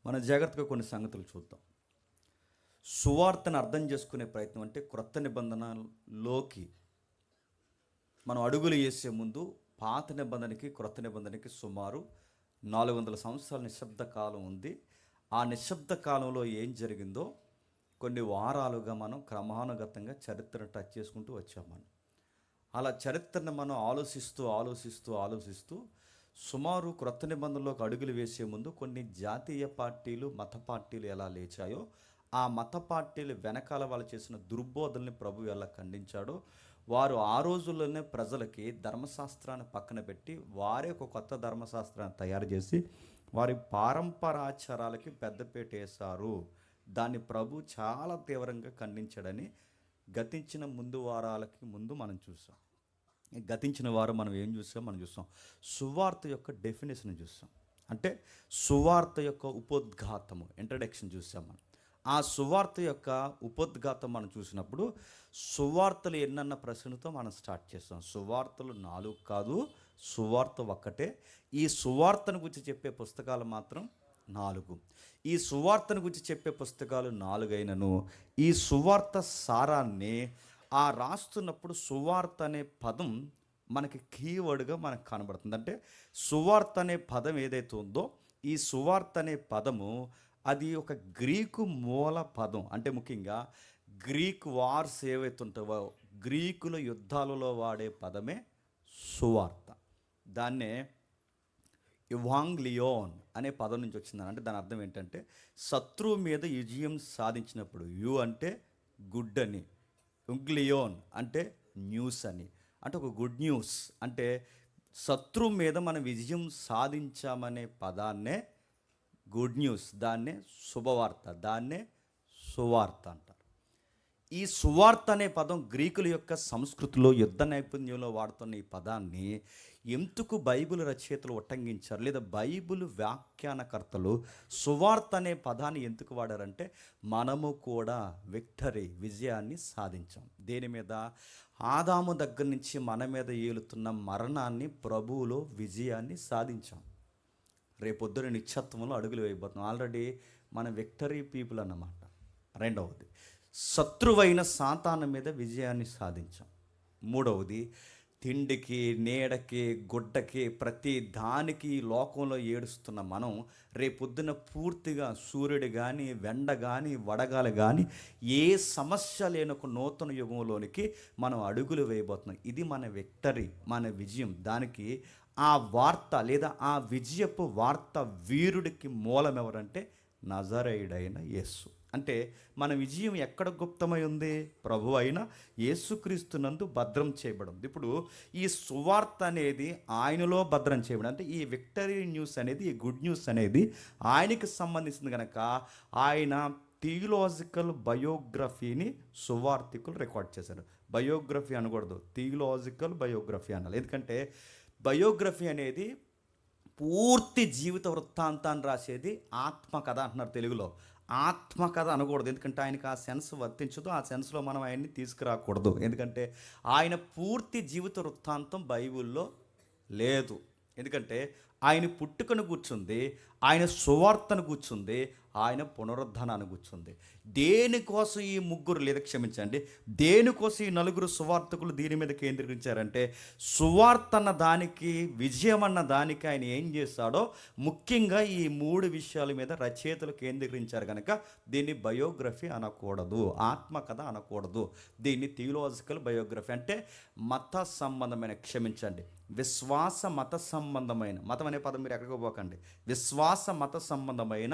మన జాగ్రత్తగా కొన్ని సంగతులు చూద్దాం. సువార్తను అర్థం చేసుకునే ప్రయత్నం అంటే క్రొత్త నిబంధనలోకి మనం అడుగులు వేసే ముందు పాత నిబంధనకి క్రొత్త నిబంధనకి సుమారు 400 సంవత్సరాల నిశ్శబ్ద కాలం ఉంది. ఆ నిశ్శబ్ద కాలంలో ఏం జరిగిందో కొన్ని వారాలుగా మనం క్రమానుగతంగా చరిత్రను టచ్ చేసుకుంటూ వచ్చాం. అలా చరిత్రను మనం ఆలోచిస్తూ సుమారు క్రొత్త నిబంధనలోకి అడుగులు వేసే ముందు కొన్ని జాతీయ పార్టీలు, మత పార్టీలు ఎలా లేచాయో, ఆ మత పార్టీలు వెనకాల వాళ్ళు చేసిన దుర్బోధనని ప్రభు ఎలా ఖండించాడో, వారు ఆ రోజుల్లోనే ప్రజలకి ధర్మశాస్త్రాన్ని పక్కన పెట్టి వారే ఒక కొత్త ధర్మశాస్త్రాన్ని తయారు చేసి వారి పారంపరాచారాలకి పెద్దపీట వేశారు. దాన్ని ప్రభు చాలా తీవ్రంగా ఖండించాడని గతించిన వారాలకి ముందు మనం చూసాం. గతించిన వారం మనం ఏం చూసాం? మనం చూసాం సువార్త యొక్క డెఫినేషన్ చూసాం. అంటే సువార్త యొక్క ఉపోద్ఘాతము, ఇంట్రడక్షన్ చూసాం మనం. ఆ సువార్త యొక్క ఉపోద్ఘాతం మనం చూసినప్పుడు సువార్తలు ఎన్నన్న ప్రశ్నతో మనం స్టార్ట్ చేస్తాం. సువార్తలు 4 కాదు, సువార్త ఒక్కటే. ఈ సువార్తను గురించి చెప్పే పుస్తకాలు మాత్రం 4. ఈ సువార్తను గురించి చెప్పే పుస్తకాలు 4 అయినను ఈ సువార్త సారాన్ని ఆ రాస్తున్నప్పుడు సువార్త అనే పదం మనకి కీవర్డ్గా మనకు కనబడుతుంది. అంటే సువార్త అనే పదం ఏదైతే ఉందో, ఈ సువార్త అనే పదము అది ఒక గ్రీకు మూల పదం. అంటే ముఖ్యంగా గ్రీక్ వార్స్ ఏవైతే ఉంటావో, గ్రీకుల యుద్ధాలలో వాడే పదమే సువార్త. దాన్నే ఇవాంగ్లియోన్ అనే పదం నుంచి వచ్చిందని. అంటే దాని అర్థం ఏంటంటే శత్రువు మీద విజయం సాధించినప్పుడు, యు అంటే గుడ్ అని, ఉంగ్లియోన్ అంటే న్యూస్ అని. అంటే ఒక గుడ్ న్యూస్, అంటే శత్రువు మీద మనం విజయం సాధించామనే పదాన్నే గుడ్ న్యూస్, దాన్నే శుభవార్త, దాన్నే సువార్త అంటారు. ఈ సువార్త అనే పదం గ్రీకుల యొక్క సంస్కృతిలో యుద్ధ నైపుణ్యంలో వాడుతున్న ఈ పదాన్ని ఎందుకు బైబిల్ రచయితలు ఉట్టంకించారు, లేదా బైబిల్ వ్యాఖ్యానకర్తలు సువార్త అనే పదాన్ని ఎందుకు వాడారంటే, మనము కూడా విజయాన్ని సాధించాం. దేని మీద? ఆదాము దగ్గర నుంచి మన మీద ఏలుతున్న మరణాన్ని ప్రభువులో విజయాన్ని సాధించాం. రేపొద్దున నిత్యత్వంలో అడుగులు వేయబోతున్నాం. ఆల్రెడీ మన విక్టరీ పీపుల్ అన్నమాట. రెండవది, శత్రువైన సాతాను మీద విజయాన్ని సాధించాం. మూడవది, తిండికి, నీడకి, గుడ్డకి, ప్రతి దానికి లోకంలో ఏడుస్తున్న మనం రేపొద్దున పూర్తిగా సూర్యుడు కానీ, వెండ కానీ, వడగాలి కానీ ఏ సమస్య లేని ఒక నూతన యుగంలోనికి మనం అడుగులు వేయబోతున్నాం. ఇది మన విక్టరీ, మన విజయం. దానికి ఆ వార్త లేదా ఆ విజయపు వార్త వీరుడికి మూలం ఎవరంటే నజరేయుడైన యేసు. అంటే మన విజయం ఎక్కడ గుప్తమై ఉంది? ప్రభు అయిన యేసుక్రీస్తునందు భద్రం చేయబడింది. ఇప్పుడు ఈ సువార్త అనేది ఆయనలో భద్రం చేయబడి, అంటే ఈ విక్టరీ న్యూస్ అనేది, ఈ గుడ్ న్యూస్ అనేది ఆయనకి సంబంధించింది కనుక ఆయన థియలాజికల్ బయోగ్రఫీని సువార్థికులు రికార్డ్ చేశారు. బయోగ్రఫీ అనకూడదు, థియలాజికల్ బయోగ్రఫీ అనాలి. ఎందుకంటే బయోగ్రఫీ అనేది పూర్తి జీవిత వృత్తాంతాన్ని రాసేది. ఆత్మకథ అంటున్నారు తెలుగులో. ఆత్మకథ అనకూడదు, ఎందుకంటే ఆయనకి ఆ సెన్స్ వర్తించదు. ఆ సెన్స్లో మనం ఆయన్ని తీసుకురాకూడదు, ఎందుకంటే ఆయన పూర్తి జీవిత వృత్తాంతం బైబిల్లో లేదు. ఎందుకంటే ఆయన పుట్టుకను కూర్చుంది, ఆయన సువార్తను కూర్చుంది, ఆయన పునరుద్ధానాన్ని కూర్చుంది. దేనికోసం ఈ ముగ్గురు, లేదా క్షమించండి, దేనికోసం ఈ 4 సువార్తకులు దీని మీద కేంద్రీకరించారంటే, సువార్త అన్న దానికి, విజయం అన్న దానికి ఆయన ఏం చేశాడో ముఖ్యంగా ఈ 3 విషయాల మీద రచయితలు కేంద్రీకరించారు కనుక దీన్ని బయోగ్రఫీ అనకూడదు, ఆత్మకథ అనకూడదు. దీన్ని థియలాజికల్ బయోగ్రఫీ, అంటే మత సంబంధమైన, క్షమించండి, విశ్వాస మత సంబంధమైన, మతం అనే పదం మీరు ఎక్కడికి పోకండి, విశ్వాస మత సంబంధమైన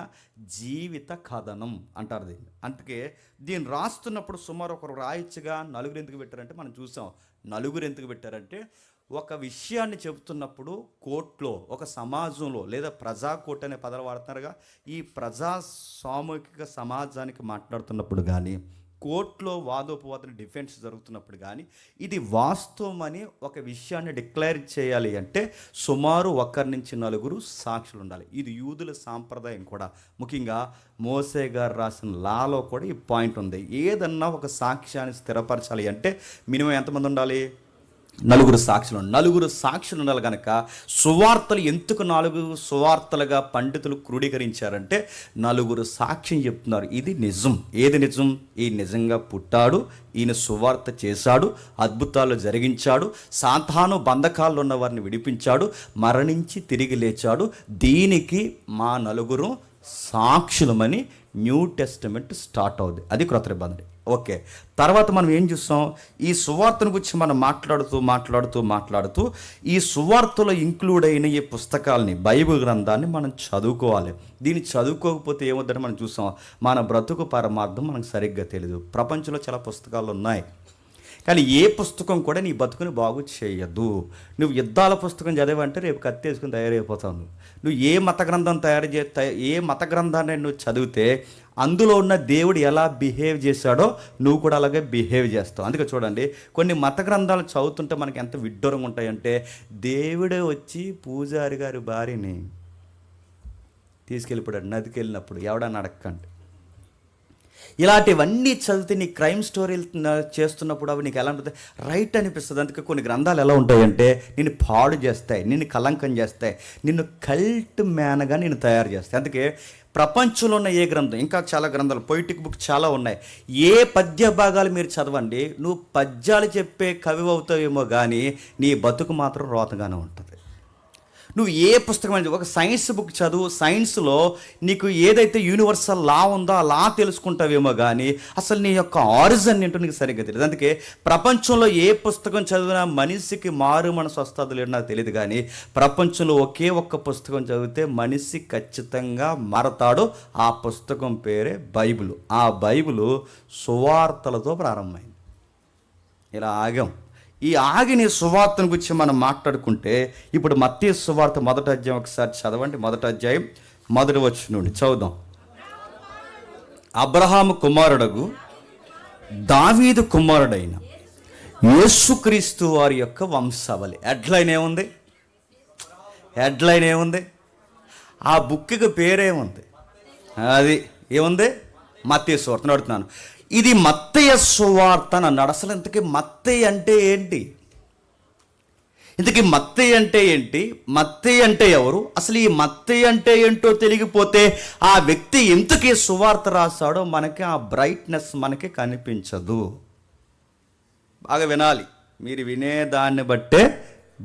జీవిత కథనం అంటారు దీన్ని. అందుకే దీన్ని రాస్తున్నప్పుడు సుమారు ఒకరు రాయొచ్చుగా 4 ఎందుకు పెట్టారంటే, మనం చూసాం 4 ఎందుకు పెట్టారంటే, ఒక విషయాన్ని చెబుతున్నప్పుడు కోర్టులో, ఒక సమాజంలో, లేదా ప్రజా కోర్టు అనే పదాలు వాడుతున్నారుగా, ఈ ప్రజా సామూహిక సమాజానికి మాట్లాడుతున్నప్పుడు కానీ, కోర్టులో వాదోపవాదన డిఫెన్స్ జరుగుతున్నప్పుడు కానీ, ఇది వాస్తవమని ఒక విషయాన్ని డిక్లేర్ చేయాలి అంటే సుమారు 1 నుంచి 4 సాక్షులు ఉండాలి. ఇది యూదుల సాంప్రదాయం కూడా. ముఖ్యంగా మోసే గారు రాసిన లాలో కూడా ఈ పాయింట్ ఉంది. ఏదన్నా ఒక సాక్ష్యాన్ని స్థిరపరచాలి అంటే మినిమం ఎంతమంది ఉండాలి? నలుగురు సాక్షులు ఉండాలి కనుక సువార్తలు ఎందుకు 4 సువార్తలుగా పండితులు క్రోడీకరించారంటే నలుగురు సాక్ష్యం చెప్తున్నారు. ఇది నిజం. ఏది నిజం? ఈ నిజంగా పుట్టాడు, ఈయన సువార్త చేశాడు, అద్భుతాలు జరిగించాడు, సాతాను బంధకాల్లో ఉన్న వారిని విడిపించాడు, మరణించి తిరిగి లేచాడు, దీనికి మా నలుగురు సాక్షులమని న్యూ టెస్టమెంట్ స్టార్ట్ అవుద్ది. అది క్రొత్త నిబంధన. ఓకే, తర్వాత మనం ఏం చూస్తాం? ఈ సువార్తను గురించి మనం మాట్లాడుతూ ఈ సువార్తలో ఇంక్లూడ్ అయిన ఈ పుస్తకాలని, బైబిల్ గ్రంథాన్ని మనం చదువుకోవాలి. దీన్ని చదువుకోకపోతే ఏమవుతుందంటే మనం చూస్తాం, మన బ్రతుకు పరమార్థం మనకు సరిగ్గా తెలియదు. ప్రపంచంలో చాలా పుస్తకాలు ఉన్నాయి, కానీ ఏ పుస్తకం కూడా నీ బతుకుని బాగు చేయదు. నువ్వు యుద్ధాల పుస్తకం చదివంటే రేపు కత్తేసుకుని తయారైపోతావు. నువ్వు ఏ మత గ్రంథం ఏ మత గ్రంథాన్ని నువ్వు చదివితే అందులో ఉన్న దేవుడు ఎలా బిహేవ్ చేశాడో నువ్వు కూడా అలాగే బిహేవ్ చేస్తావు. అందుకే చూడండి, కొన్ని మత గ్రంథాలు చదువుతుంటే మనకి ఎంత విడ్డూరంగా ఉంటాయంటే, దేవుడే వచ్చి పూజారి గారి భార్యని తీసుకెళ్ళిపోయాడు నదికి వెళ్ళినప్పుడు, ఎవడన్నా అడక్కండి. ఇలాంటివన్నీ చదివితే నీ క్రైమ్ స్టోరీలు చేస్తున్నప్పుడు అవి నీకు ఎలా ఉంటుంది? రైట్ అనిపిస్తుంది. అందుకే కొన్ని గ్రంథాలు ఎలా ఉంటాయంటే నిన్ను పాడు చేస్తాయి, నిన్ను కలంకం చేస్తాయి, నిన్ను కల్ట్ మ్యాన్గా నిన్ను తయారు చేస్తాయి. అందుకే ప్రపంచంలో ఉన్న ఏ గ్రంథం, ఇంకా చాలా గ్రంథాలు, పొయిటిక్ బుక్ చాలా ఉన్నాయి, ఏ పద్య భాగాలు మీరు చదవండి, నువ్వు పద్యాలు చెప్పే కవి అవుతావేమో కానీ నీ బతుకు మాత్రం రోతగానే ఉంటుంది. నువ్వు ఏ పుస్తకం అంటే ఒక సైన్స్ బుక్ చదువు, సైన్స్లో నీకు ఏదైతే యూనివర్సల్ లా ఉందో ఆ లా తెలుసుకుంటావేమో కానీ అసలు నీ యొక్క ఆరిజిన్ ఏంటో నీకు సరిగ్గా తెలియదు. అందుకే ప్రపంచంలో ఏ పుస్తకం చదివినా మనిషికి మారు మనసు వస్తుందో లేదో నాకు తెలియదు, కానీ ప్రపంచంలో ఒకే ఒక్క పుస్తకం చదివితే మనిషి ఖచ్చితంగా మారతాడు. ఆ పుస్తకం పేరే బైబిల్. ఆ బైబిల్ సువార్తలతో ప్రారంభమైంది. ఇలా ఆగాం. ఈ ఆగిన సువార్తను గురించి మనం మాట్లాడుకుంటే ఇప్పుడు మత్తయి సువార్త 1వ అధ్యాయం ఒకసారి చదవండి. 1వ అధ్యాయం 1వ వచనం నుండి చదువుదాం. అబ్రహాము కుమారుడగు దావీదు కుమారుడైన యేసుక్రీస్తు వారి యొక్క వంశావళి. హెడ్లైన్ ఏముంది? ఆ బుక్కి పేరేముంది? అది ఏముంది? మత్తయి సువార్త అడుగుతున్నాను. ఇది మత్తయి సువార్త అని అన్నాడు. అసలు ఇంతకీ మత్తయి అంటే ఏంటి? మత్తయి అంటే ఎవరు? అసలు ఈ మత్తయి అంటే ఏంటో తెలియకపోతే ఆ వ్యక్తి ఎందుకు సువార్త రాశాడో మనకి ఆ బ్రైట్నెస్ మనకి కనిపించదు. బాగా వినాలి. మీరు వినేదాన్ని బట్టే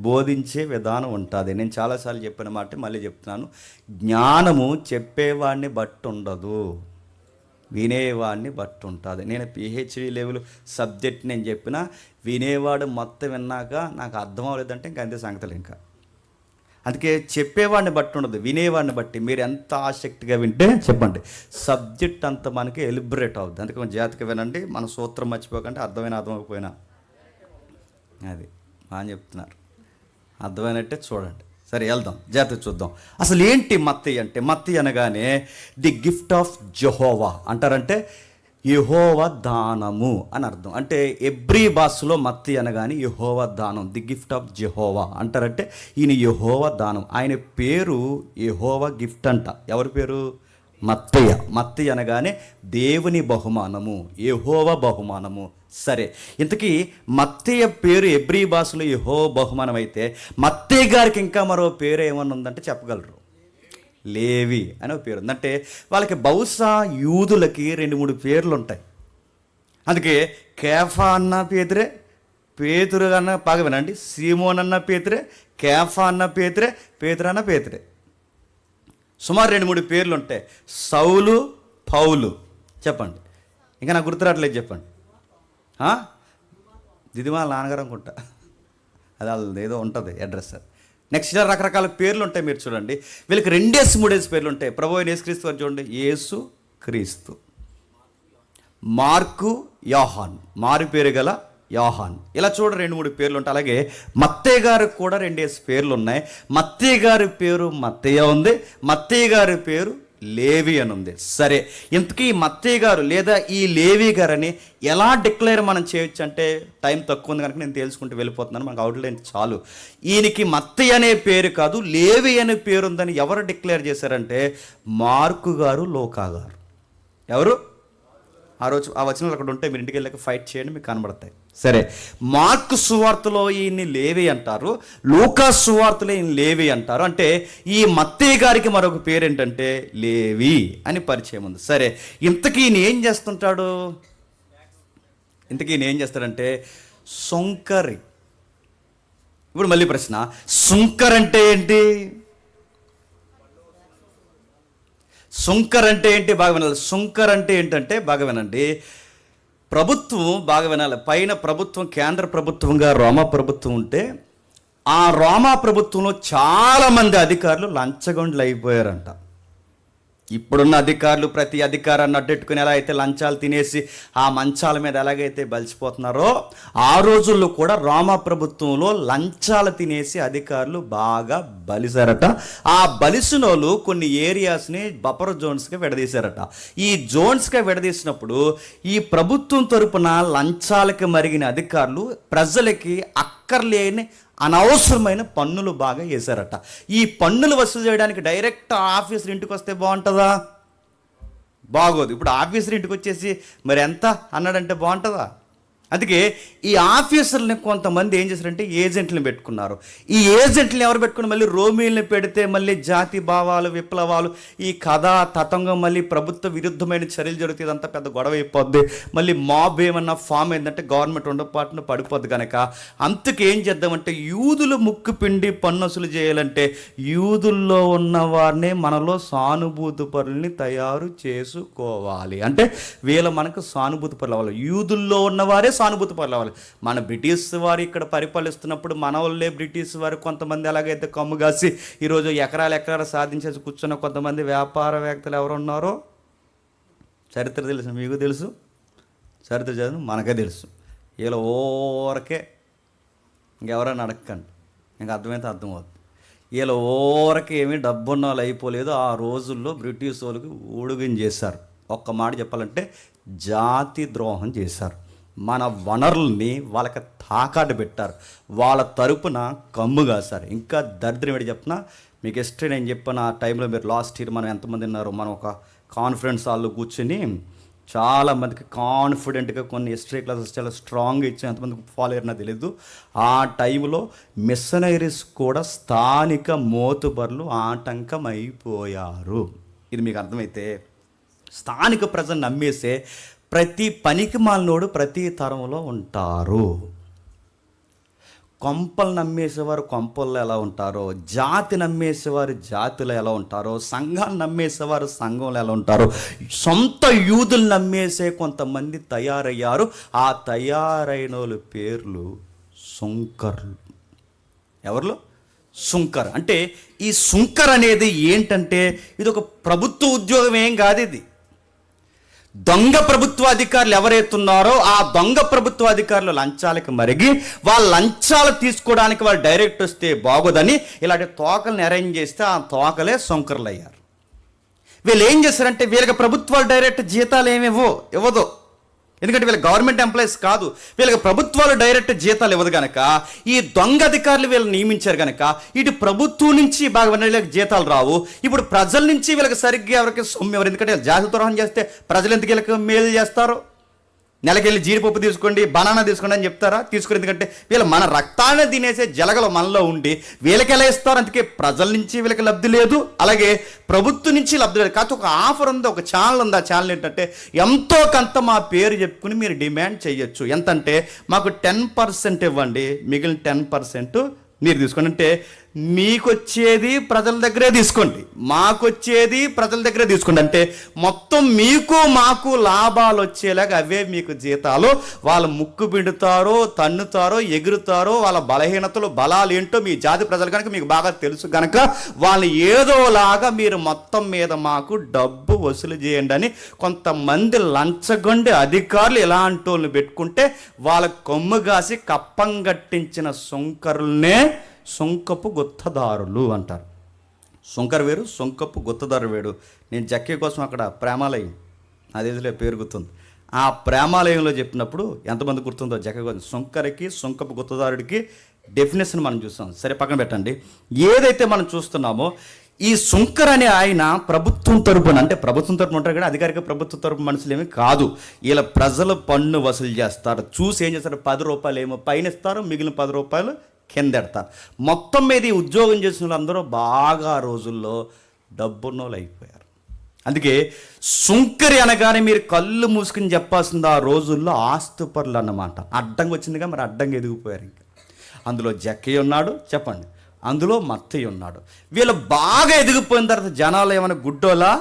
బోధించే విధానం ఉంటుంది. నేను చాలాసార్లు చెప్పిన మాట మళ్ళీ చెప్తున్నాను, జ్ఞానము చెప్పేవాడిని బట్టి ఉండదు, వినేవాడిని బట్టి ఉంటుంది. నేను పిహెచ్డి లెవెల్ సబ్జెక్ట్ నేను చెప్పిన వినేవాడు మొత్తం విన్నాక నాకు అర్థం అవ్వలేదంటే ఇంకా అంతే సంగతులు. ఇంకా అందుకే చెప్పేవాడిని బట్టి ఉండదు, వినేవాడిని బట్టి. మీరు ఎంత ఆసక్తిగా వింటే చెప్పండి, సబ్జెక్ట్ అంత మనకి ఎలిబరేట్ అవుతుంది. అందుకే మన జాతికి వినండి, మన సూత్రం మర్చిపోకండి. అర్థమైపోయినా అది అని చెప్తున్నారు, అర్థమైనట్టే చూడండి. సరే వెళ్దాం, జాగ్రత్తగా చూద్దాం. అసలు ఏంటి మత్తయి అంటే? మత్తయి అనగానే ది గిఫ్ట్ ఆఫ్ జెహోవా అంటారంటే యెహోవా దానము అని అర్థం. అంటే ఎబ్రీ భాషలో మత్తయి అనగానే యెహోవా దానం, ది గిఫ్ట్ ఆఫ్ జెహోవా అంటారంటే ఈయన యెహోవా దానం. ఆయన పేరు యెహోవా గిఫ్ట్ అంట. ఎవరి పేరు? మత్తయి అనగానే దేవుని బహుమానము, యెహోవా బహుమానము. సరే, ఇంతకీ మత్తయి పేరు ఎబ్రీ భాషలో యెహోవా బహుమానం అయితే మత్తయి గారికి ఇంకా మరో పేరు ఏమన్నా ఉందంటే చెప్పగలరు? లేవి అనే పేరు ఉంది. అంటే వాళ్ళకి బహుశా యూదులకి 2-3 పేర్లు ఉంటాయి. అందుకే కేఫా అన్న పేతురే, పేతురు అన్న బాగా వినండి, సీమోన్ అన్న పేతురే, కేఫా అన్న పేతురే, పేతురు అన్న పేతురే. సుమారు 2-3 పేర్లు ఉంటాయి. సౌలు, పౌలు. చెప్పండి, ఇంకా నాకు గుర్తురాట్లేదు. చెప్పండి. దిదిమాల నాన్నగారు అనుకుంటా, అది వాళ్ళది ఏదో ఉంటుంది అడ్రస్. నెక్స్ట్ రకరకాల పేర్లు ఉంటాయి. మీరు చూడండి, వీళ్ళకి 2-3 పేర్లు ఉంటాయి. ప్రభు అయిన యేసుక్రీస్తు వారు చూడండి, యేసు క్రీస్తు. మార్కు, యోహాన్, మారు పేరు గల యోహాన్. ఇలా చూడ 2-3 పేర్లు ఉంటాయి. అలాగే మత్తయి గారికి కూడా 2 పేర్లు ఉన్నాయి. మత్తయి గారి పేరు మత్తయ్య ఉంది, మత్తయి గారి పేరు లేవి అని ఉంది. సరే, ఇంతకీ మత్తయి గారు లేదా ఈ లేవి గారని ఎలా డిక్లేర్ మనం చేయొచ్చు అంటే టైం తక్కువ ఉంది కనుక నేను తెలుసుకుంటూ వెళ్ళిపోతున్నాను, మనకు అవుట్లైన్ చాలు. ఈయనకి మత్తయి అనే పేరు కాదు, లేవి అనే పేరు ఉందని ఎవరు డిక్లేర్ చేశారంటే మార్కు గారు, లూకా గారు. ఎవరు? ఆ రోజు ఆ వచనాలు అక్కడ ఉంటే మీరు ఇంటికి వెళ్ళాక ఫైట్ చేయండి, మీకు కనబడతాయి. సరే, మార్కు సువార్తలో ఈయన్ని లేవి అంటారు, లూకా సువార్తలో ఈయన లేవి అంటారు. అంటే ఈ మత్తయి గారికి మరొక పేరు ఏంటంటే లేవి అని పరిచయం ఉంది. సరే, ఇంతకీ ఈయన ఏం చేస్తుంటాడు? ఇంతకీ ఈయన ఏం చేస్తాడంటే సుంకరి. ఇప్పుడు మళ్ళీ ప్రశ్న, సుంకర్ అంటే ఏంటి? సుంకర్ అంటే ఏంటి? బాగా వినాలి. సుంకర్ అంటే ఏంటంటే బాగా వినండి. ప్రభుత్వం బాగా వినాలి. పైన ప్రభుత్వం కేంద్ర ప్రభుత్వంగా రోమా ప్రభుత్వం ఉంటే ఆ రోమా ప్రభుత్వంలో చాలామంది అధికారులు లంచగొండలు అయిపోయారంట. ఇప్పుడున్న అధికారులు ప్రతి అధికారాన్ని అడ్డెట్టుకుని ఎలా అయితే లంచాలు తినేసి ఆ మంచాల మీద ఎలాగైతే బలిసిపోతున్నారో, ఆ రోజుల్లో కూడా రోమా ప్రభుత్వంలో లంచాలు తినేసి అధికారులు బాగా బలిసారట. ఆ బలిసిన వాళ్ళు కొన్ని ఏరియాస్ని బఫర్ జోన్స్గా విడదీశారట. ఈ జోన్స్గా విడదీసినప్పుడు ఈ ప్రభుత్వం తరపున లంచాలకి మరిగిన అధికారులు ప్రజలకి అక్కర్లేని అనవసరమైన పన్నులు బాగా వేశారట. ఈ పన్నులు వసూలు చేయడానికి డైరెక్ట్ ఆఫీసర్ ఇంటికి వస్తే బాగుంటుందా? బాగోదు. ఇప్పుడు ఆఫీసర్ ఇంటికి వచ్చేసి మరి ఎంత అన్నాడంటే బాగుంటుందా? అందుకే ఈ ఆఫీసర్ని కొంతమంది ఏం చేశారంటే ఏజెంట్లను పెట్టుకున్నారు. ఈ ఏజెంట్లను ఎవరు పెట్టుకుని మళ్ళీ రోమీల్ని పెడితే మళ్ళీ జాతి భావాలు, విప్లవాలు, ఈ కథ తతంగం, మళ్ళీ ప్రభుత్వ విరుద్ధమైన చర్యలు జరుగుతుంది. ఇదంతా పెద్ద గొడవ అయిపోద్ది. మళ్ళీ మాబ్ ఏమన్నా ఫామ్ ఏంటంటే గవర్నమెంట్ ఉండపాటున పడిపోద్ది. కనుక అందుకే ఏం చేద్దామంటే యూదులు ముక్కు పిండి పన్ను వసూలు చేయాలంటే యూదుల్లో ఉన్న వారిని మనలో సానుభూతి పరుల్ని తయారు చేసుకోవాలి. అంటే వీళ్ళ మనకు సానుభూతి పరులు అవ్వాలి. యూదుల్లో ఉన్నవారే సానుభూతి పరులు అవ్వాలి. మన బ్రిటిష్ వారు ఇక్కడ పరిపాలిస్తున్నప్పుడు మన వాళ్ళే బ్రిటిష్ వారు కొంతమంది ఎలాగైతే కమ్ము కాసి ఈరోజు ఎకరాలు సాధించేసి కూర్చున్న కొంతమంది వ్యాపారవేత్తలు ఎవరు ఉన్నారో చరిత్ర తెలుసు, మీకు తెలుసు, చరిత్ర చదువు మనకే తెలుసు. వీళ్ళు ఓరకే ఇంకెవరైనా అడగకండి, ఇంకా అర్థమైతే అర్థమవుతుంది. వీళ్ళు ఓరకే ఏమీ డబ్బున్న వాళ్ళు అయిపోలేదు. ఆ రోజుల్లో బ్రిటిష్ వాళ్ళకి ఊడుగుని చేశారు. ఒక్క మాట చెప్పాలంటే జాతి ద్రోహం చేశారు. మన వనరుల్ని వాళ్ళకి తాకాటు పెట్టారు. వాళ్ళ తరపున కమ్ము కాశారు. ఇంకా దరిద్రం ఏంటి చెప్పిన మీకు హిస్టరీ నేను చెప్పిన ఆ టైంలో మీరు లాస్ట్ ఇయర్ మనం ఎంతమంది ఉన్నారు, మనం ఒక కాన్ఫరెన్స్ హాల్లో కూర్చొని చాలామందికి కాన్ఫిడెంట్గా కొన్ని హిస్టరీ క్లాసెస్ చాలా స్ట్రాంగ్గా ఇచ్చాం. ఎంతమందికి ఫాలో అయ్యారో తెలియదు. ఆ టైంలో మిషనరీస్ కూడా స్థానిక మోతుబర్లు ఆటంకం అయిపోయారు. ఇది మీకు అర్థమైతే స్థానిక ప్రజలు నమ్మేసే ప్రతి పనికి మాలినోడు ప్రతి తరంలో ఉంటారు. కొంపలు నమ్మేసేవారు కొంపల్లో ఎలా ఉంటారో, జాతి నమ్మేసేవారు జాతిలో ఎలా ఉంటారో, సంఘాన్ని నమ్మేసేవారు సంఘంలో ఎలా ఉంటారో, సొంత యూదులు నమ్మేసే కొంతమంది తయారయ్యారు. ఆ తయారైన వాళ్ళ పేర్లు సుంకర్లు. ఎవరు? సుంకర్. అంటే ఈ సుంకర్ అనేది ఏంటంటే ఇది ఒక ప్రభుత్వ ఉద్యోగం ఏం కాదు. ఇది దొంగ ప్రభుత్వ అధికారులు ఎవరైతున్నారో ఆ దొంగ ప్రభుత్వ అధికారులు లంచాలకు మరిగి వాళ్ళ లంచాలు తీసుకోవడానికి వాళ్ళు డైరెక్ట్ వస్తే బాగోదని ఇలాంటి తోకల్ని అరేంజ్ చేస్తే ఆ తోకలే సుంకర్లు అయ్యారు. వీళ్ళు ఏం చేశారంటే వీళ్ళకి ప్రభుత్వాలు డైరెక్ట్ జీతాలు ఇవ్వదు. ఎందుకంటే వీళ్ళకి గవర్నమెంట్ ఎంప్లాయీస్ కాదు. వీళ్ళకి ప్రభుత్వాలు డైరెక్ట్ జీతాలు ఇవ్వదు కనుక ఈ దొంగ అధికారులు వీళ్ళు నియమించారు కనుక ఇటు ప్రభుత్వం నుంచి బాగా వీళ్ళకి జీతాలు రావు. ఇప్పుడు ప్రజల నుంచి వీళ్ళకి సరిగ్గా ఎవరికి సొమ్ము ఎవరు? ఎందుకంటే జాతి ద్రోహం చేస్తే ప్రజలు ఎందుకు వీళ్ళకి మేలు చేస్తారు? నెలకెళ్ళి జీడిపప్పు తీసుకోండి, బనానా తీసుకోండి అని చెప్తారా? తీసుకుని. ఎందుకంటే వీళ్ళు మన రక్తాన్ని తినేసే జలగలు మనలో ఉండి వీళ్ళకి ఎలా ఇస్తారు? అందుకే ప్రజల నుంచి వీళ్ళకి లబ్ధి లేదు, అలాగే ప్రభుత్వం నుంచి లబ్ధి లేదు. కాకపోతే ఒక ఆఫర్ ఉంది, ఒక ఛానల్ ఉంది. ఆ ఛానల్ ఏంటంటే ఎంతో కొంత మా పేరు చెప్పుకుని మీరు డిమాండ్ చేయొచ్చు. ఎంతంటే మాకు 10% ఇవ్వండి, మిగిలిన 10% మీరు తీసుకోండి. అంటే మీకు వచ్చేది ప్రజల దగ్గరే తీసుకోండి, మాకు వచ్చేది ప్రజల దగ్గరే తీసుకోండి. అంటే మొత్తం మీకు మాకు లాభాలు వచ్చేలాగా అవే మీకు జీతాలు. వాళ్ళు ముక్కు పిండుతారో, తన్నుతారో, ఎగురుతారో, వాళ్ళ బలహీనతలు బలాలు ఏంటో మీ జాతి ప్రజలు కనుక మీకు బాగా తెలుసు కనుక వాళ్ళు ఏదోలాగా మీరు మొత్తం మీద మాకు డబ్బు వసూలు చేయండి అని కొంతమంది లంచగొండి అధికారులు ఇలాంటి వాళ్ళని పెట్టుకుంటే వాళ్ళ కొమ్ము కాసి కప్పం గట్టించిన సుంకరుల్నే సుంకపు గుత్తదారులు అంటారు. సుంకర్ వేరు, సుంకపు గుత్తదారు వేడు. నేను జక్కే కోసం అక్కడ ప్రేమాలయం అదేదిలే పేరు గుర్తుంది. ఆ ప్రేమాలయంలో చెప్పినప్పుడు ఎంతమంది గుర్తుందో జక్క కోసం. సుంకరికి సుంకపు గుత్తదారుడికి డెఫినేషన్ మనం చూస్తాం. సరే పక్కన పెట్టండి. ఏదైతే మనం చూస్తున్నామో ఈ సుంకర్ అనే ఆయన ప్రభుత్వం తరపున, అంటే ప్రభుత్వం తరపున ఉంటారు కానీ అధికారిక ప్రభుత్వం తరపు మనుషులు ఏమీ కాదు. ఇలా ప్రజల పన్ను వసూలు చేస్తారు. చూసి ఏం చేస్తారు, 10 రూపాయలు ఏమో పైన ఇస్తారు, మిగిలిన 10 రూపాయలు కింద ఎడతారు. మొత్తం మీద ఈ ఉద్యోగం చేసిన వాళ్ళందరూ బాగా ఆ రోజుల్లో డబ్బున్నోళ్ళు అయిపోయారు. అందుకే సుంకరి అనగానే మీరు కళ్ళు మూసుకుని చెప్పాల్సింది ఆ రోజుల్లో ఆస్తుపరులు అన్నమాట. అడ్డంగా వచ్చిందిగా, మరి అడ్డంగా ఎదిగిపోయారు. ఇంకా అందులో జక్కయ్య ఉన్నాడు, చెప్పండి, అందులో మత్తయ్య ఉన్నాడు. వీళ్ళు బాగా ఎదిగిపోయిన తర్వాత జనాలు ఏమైనా గుడ్డోలా,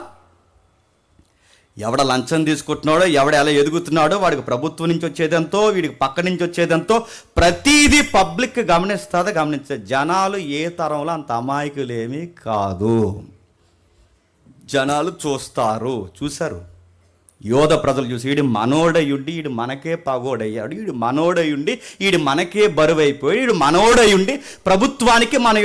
ఎవడ లంచం తీసుకుంటున్నాడో, ఎవడ ఎలా ఎదుగుతున్నాడో, వాడికి ప్రభుత్వం నుంచి వచ్చేదంతో, వీడికి పక్క నుంచి వచ్చేదంతో ప్రతీదీ పబ్లిక్ గమనించే జనాలు ఏ తరంలో అంత అమాయకులేమీ కాదు. జనాలు చూశారు. యోధ ప్రజలు చూసి వీడి మనోడయుండి వీడు మనకే పగోడయ్యాడు, వీడు మనోడయుండి వీడు మనకే బరువైపోయాడు, వీడు మనోడయుండి ప్రభుత్వానికి మన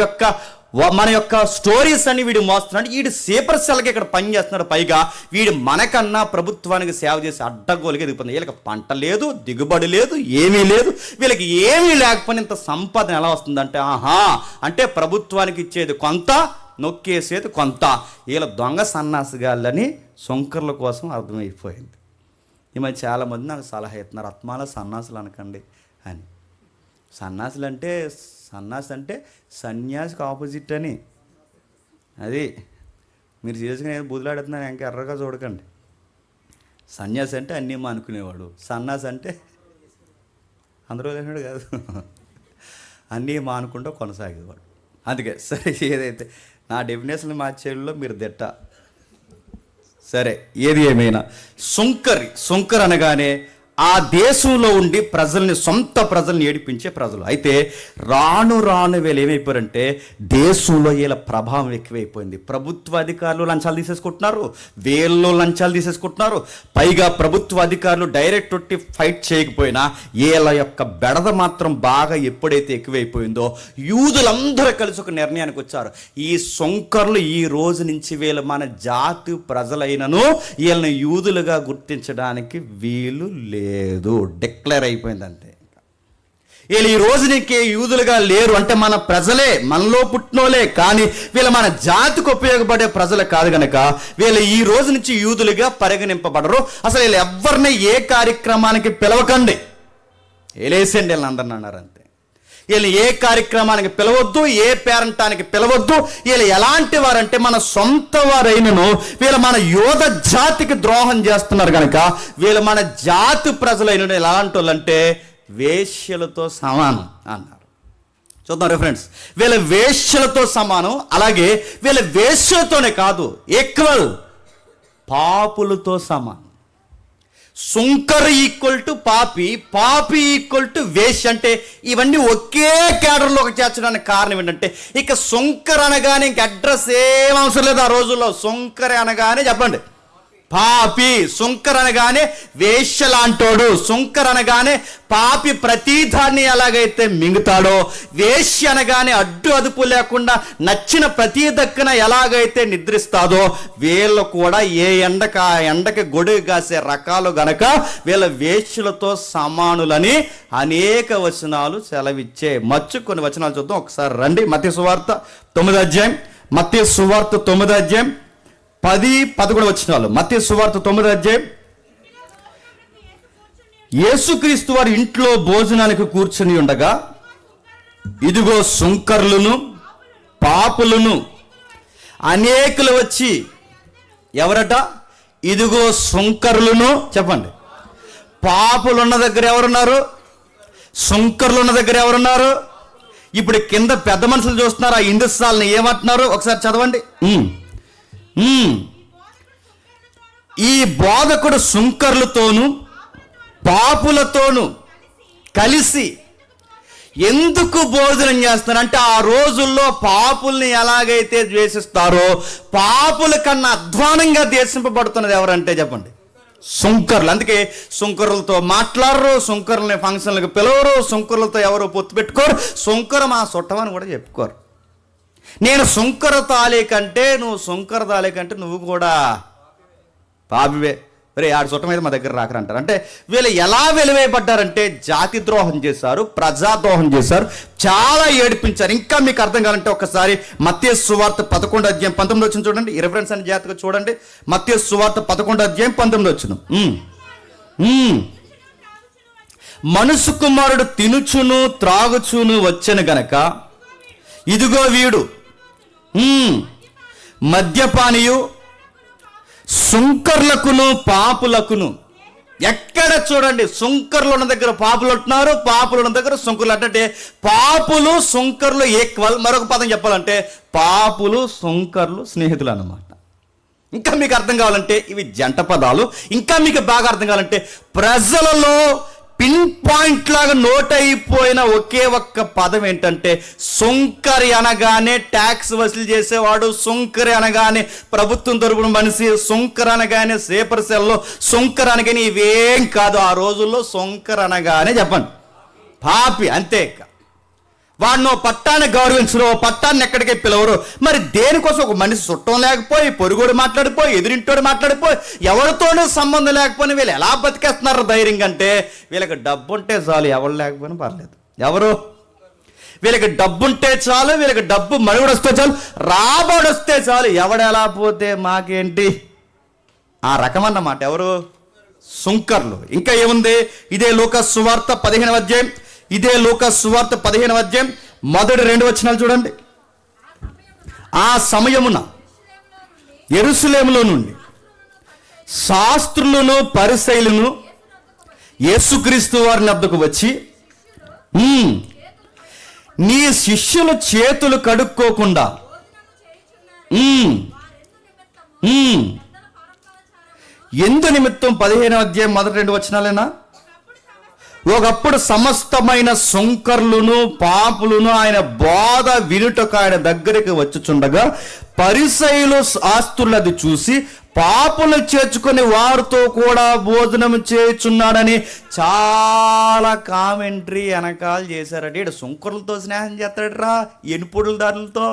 యొక్క స్టోరీస్ అని వీడు మోస్తున్నాడు, వీడు సేపర్ సెల్కి ఇక్కడ పని చేస్తున్నాడు, పైగా వీడు మనకన్నా ప్రభుత్వానికి సేవ చేసి అడ్డగోలుగా ఎదిగిపోతుంది. వీళ్ళకి పంట లేదు, దిగుబడి లేదు, ఏమీ లేదు. వీళ్ళకి ఏమీ లేకపోయినా ఇంత సంపాదన ఎలా వస్తుందంటే, అంటే ప్రభుత్వానికి ఇచ్చేది కొంత, నొక్కేసేది కొంత. వీళ్ళ దొంగ సన్నాసిగాళ్ళని సుంకర్ల కోసం అర్థమైపోయింది. ఈ మధ్య చాలామంది నాకు సలహా ఇస్తున్నారు, ఆత్మాల సన్నాసులు అనకండి అని. సన్నాసి అంటే సన్యాసికి ఆపోజిట్ అని. అది మీరు సీరియస్గా నేను బుదిలాడుతున్నాను, ఇంకా ఎర్రగా చూడకండి. సన్యాసి అంటే అన్నీ అనుకునేవాడు, సన్నాసి అంటే అందరూ లేనాడు కాదు, అన్నీ మానుకుంటూ కొనసాగేవాడు. అందుకే సరే, ఏదైతే నా డెఫినేషన్ మార్చేలో మీరు దిట్ట. సరే, ఏది ఏమైనా సుంకర్ అనగానే ఆ దేశంలో ఉండి సొంత ప్రజల్ని ఏడిపించే ప్రజలు. అయితే రాను వీళ్ళు ఏమైపోయారంటే దేశంలో వీళ్ళ ప్రభావం ఎక్కువైపోయింది. ప్రభుత్వ అధికారులు లంచాలు తీసేసుకుంటున్నారు, వీళ్ళు లంచాలు తీసేసుకుంటున్నారు. పైగా ప్రభుత్వ అధికారులు డైరెక్ట్ ఫైట్ చేయకపోయినా వీళ్ళ యొక్క బెడద మాత్రం బాగా ఎప్పుడైతే ఎక్కువైపోయిందో యూదులందరూ కలిసి ఒక నిర్ణయానికి వచ్చారు. ఈ సుంకర్లు ఈ రోజు నుంచి వీళ్ళు మన జాతి ప్రజలైనను వీళ్ళని యూదులుగా గుర్తించడానికి వీలు లేదు, డిక్లేర్ అయిపోయింది అంతే. వీళ్ళు ఈ రోజు నీకే యూదులుగా లేరు అంటే మన ప్రజలే, మనలో పుట్టినోలే, కానీ వీళ్ళు మన జాతికి ఉపయోగపడే ప్రజలు కాదు కనుక వీళ్ళు ఈ రోజు నుంచి యూదులుగా పరిగణింపబడరు. అసలు వీళ్ళు ఎవరిని ఏ కార్యక్రమానికి పిలవకండి, వీళ్ళేసండి వీళ్ళని అందరిని అన్నారు అంతే. వీళ్ళు ఏ కార్యక్రమానికి పిలవద్దు, ఏ పేరంటానికి పిలవద్దు. వీళ్ళు ఎలాంటి వారంటే మన సొంత వారైనను వీళ్ళు మన యోధ జాతికి ద్రోహం చేస్తున్నారు కనుక వీళ్ళు మన జాతి ప్రజలైన ఎలాంటి వాళ్ళు అంటే వేశ్యలతో సమానం అన్నారు. చూద్దాం రిఫరెన్స్. వీళ్ళ వేశ్యలతో సమానం, అలాగే వీళ్ళ వేశ్యలతోనే కాదు, ఈక్వల్ పాపులతో సమానం. సుంకర్ ఈక్వల్ టు పాపి ఈక్వల్ టు వేశ్య. అంటే ఇవన్నీ ఒకే క్యాడర్లోకి చేర్చడానికి కారణం ఏంటంటే ఇక సుంకర్ అనగానే ఇంక అడ్రస్ ఏం అవసరం లేదు. ఆ రోజుల్లో సుంకర్ అనగానే చెప్పండి పాపి, సుంకర్ అనగానే వేశ్య లాంటోడు, సుంకర్ అనగానే పాపి ప్రతిదాన్ని ఎలాగైతే మింగుతాడో, వేశ్య అనగానే అడ్డు అదుపు లేకుండా నచ్చిన ప్రతి దక్కన ఎలాగైతే నిద్రిస్తాదో వీళ్ళు కూడా ఏ ఎండకు ఆ ఎండకి గొడుగు కాసే రకాలు గనక వీళ్ళ వేశ్యలతో సమానులని అనేక వచనాలు సెలవిచ్చే. కొన్ని వచనాలు చూద్దాం ఒకసారి రండి. మత్తయి సువార్త 9వ అధ్యాయం, మత్తయి సువార్త 9వ అధ్యాయం 10-11 వచనాలు. మత్తయి సువార్త 9వ అధ్యాయం. యేసుక్రీస్తు వారి ఇంట్లో భోజనానికి కూర్చుని ఉండగా ఇదిగో సుంకర్లను పాపులను అనేకులు వచ్చి, ఎవరట? ఇదిగో సుంకర్లను, చెప్పండి, పాపులున్న దగ్గర ఎవరున్నారు? సుంకర్లు ఉన్న దగ్గర ఎవరున్నారు? ఇప్పుడు కింద పెద్ద మనుషులు చూస్తున్నారు, ఆ హిందుస్థాన్ని ఏమంటున్నారు ఒకసారి చదవండి. ఈ బోధకుడు సుంకర్లతోను పాపులతోను కలిసి ఎందుకు భోజనం చేస్తారు అంటే ఆ రోజుల్లో పాపుల్ని ఎలాగైతే ద్వేషిస్తారో పాపుల కన్నా అధ్వానంగా ద్వేషింపబడుతున్నది ఎవరంటే చెప్పండి, సుంకర్లు. అందుకే సుంకరులతో మాట్లాడరు, సుంకరులని ఫంక్షన్లకు పిలవరు, సుంకరులతో ఎవరు పొత్తు పెట్టుకోరు, సుంకరు మా చుట్టమని కూడా చెప్పుకోరు. నేను సుంకర తాలే కంటే నువ్వు సుంకర తాలే కంటే నువ్వు కూడా పాపివే. రే ఆడు చుట్టం మీద మా దగ్గర రాకరంటారు. అంటే వీళ్ళు ఎలా వెలివేయబడ్డారంటే జాతి ద్రోహం చేశారు, ప్రజాద్రోహం చేశారు, చాలా ఏడిపించారు. ఇంకా మీకు అర్థం కావాలంటే ఒకసారి మత్తయి సువార్త 11:19 చూడండి. రిఫరెన్స్ అని జాగ్రత్తగా చూడండి. మత్తయి సువార్త 11:19. మనుష్య కుమారుడు తినుచును త్రాగుచును వచ్చెను గనక ఇదిగో వీడు మద్యపానియు సుంకర్లకును పాపులకును. ఎక్కడ చూడండి సుంకర్లు ఉన్న దగ్గర పాపులు ఉంటున్నారు, పాపులు ఉన్న దగ్గర సుంకర్లు. అంటే పాపులు సుంకర్లు ఈక్వల్. మరొక పదం చెప్పాలంటే పాపులు సుంకర్లు స్నేహితులు అన్నమాట. ఇంకా మీకు అర్థం కావాలంటే ఇవి జంట పదాలు. ఇంకా మీకు బాగా అర్థం కావాలంటే ప్రజలలో పిన్ పాయింట్ లాగా నోట్ అయిపోయిన ఒకే ఒక్క పదం ఏంటంటే సుంకరి అనగానే ట్యాక్స్ వసూలు చేసేవాడు, సుంకరి అనగానే ప్రభుత్వం తరపున మనిషి, సుంకర్ అనగానే సేపర్ సెల్లో, సుంకర్ అనగానే ఇవేం కాదు. ఆ రోజుల్లో సుంకర్ అనగానే చెప్పండి పాపి, అంతే. వాడిని పట్టాన్ని గౌరవించరు, పట్టాన్ని ఎక్కడికి పిలవరు. మరి దేనికోసం ఒక మనిషి చుట్టం లేకపోయి, పొరుగుడు మాట్లాడిపోయి, ఎదురింటోడు మాట్లాడిపోయి, ఎవరితోనూ సంబంధం లేకపోయినా వీళ్ళు ఎలా బతికేస్తున్నారు ధైర్యంగా అంటే వీళ్ళకి డబ్బు ఉంటే చాలు, ఎవరు లేకపోయినా పర్లేదు. ఎవరు? వీళ్ళకి డబ్బు ఉంటే చాలు, వీళ్ళకి డబ్బు మనుగడ వస్తే చాలు, రాబడి వస్తే చాలు, ఎవడెలా పోతే మాకేంటి ఆ రకం అన్నమాట. ఎవరు? సుంకర్లు. ఇంకా ఏముంది? ఇదే లూకా సువార్త 15వ అధ్యాయం మొదటి 2 వచనాలు చూడండి. ఆ సమయమున యెరూషలేములో నుండి శాస్త్రులను పరిసయ్యులను యేసుక్రీస్తు వారి వద్దకు వచ్చి, నీ శిష్యులు చేతులు కడుక్కోకుండా ఎందు నిమిత్తం 15వ అధ్యాయం మొదటి 2 వచనాలేనా? ఒకప్పుడు సమస్తమైన సుంకర్లును పాపులను ఆయన బోధ వినుటకు ఆయన దగ్గరికి వచ్చుచుండగా పరిసయ్యులు శాస్త్రులు అది చూసి పాపులు చేర్చుకొని వారితో కూడా భోజనం చేయుచున్నాడని చాలా కామెంటరీ వెనకాల చేశారట. ఇక్కడ సుంకరులతో స్నేహం చేస్తాడరా, ఎనుపుడుల దారులతో.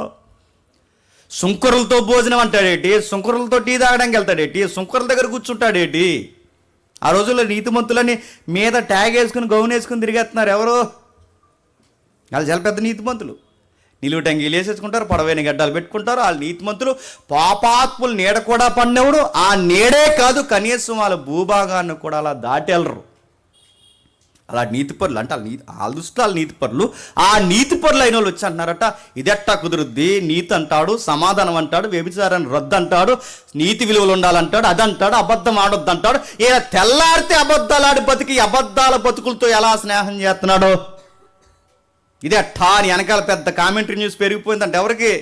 సుంకరులతో భోజనం అంటాడేటి, సుంకరులతో టీ తాగడానికి వెళ్తాడేటి, సుంకరుల దగ్గర కూర్చుంటాడేటి. ఆ రోజుల్లో నీతిమంతులని మీద ట్యాగ్ వేసుకుని గౌన్ వేసుకుని తిరిగేస్తున్నారు. ఎవరు? వాళ్ళు చాలా పెద్ద నీతిమంతులు. నిలువు టంగీలు వేసేసుకుంటారు, పొడవైన గడ్డాలు పెట్టుకుంటారు. వాళ్ళు నీతిమంతులు. పాపాత్ములు నీడ కూడా పడినప్పుడు ఆ నీడే కాదు, కనీసం వాళ్ళ భూభాగాన్ని కూడా అలా దాటెళ్ళరు. అలా నీతిపరులు అంటే వాళ్ళ దృష్టిలో వాళ్ళ నీతిపరులు. ఆ నీతిపరులు అయిన వాళ్ళు వచ్చి అంటున్నారట, ఇదెట్టా కుదురుద్ది, నీతి అంటాడు, సమాధానం అంటాడు, వ్యభిచారాన్ని రద్దు అంటాడు, నీతి విలువలు ఉండాలంటాడు, అదంటాడు, అబద్ధం ఆడొద్దు అంటాడు. ఈయన తెల్లారితే అబద్ధాలు ఆడి బతికి అబద్ధాల బతుకులతో ఎలా స్నేహం చేస్తున్నాడు, ఇదెట్టా అని వెనకాల పెద్ద కామెంటరీ న్యూస్ పెరిగిపోయిందంటే ఎవరికి?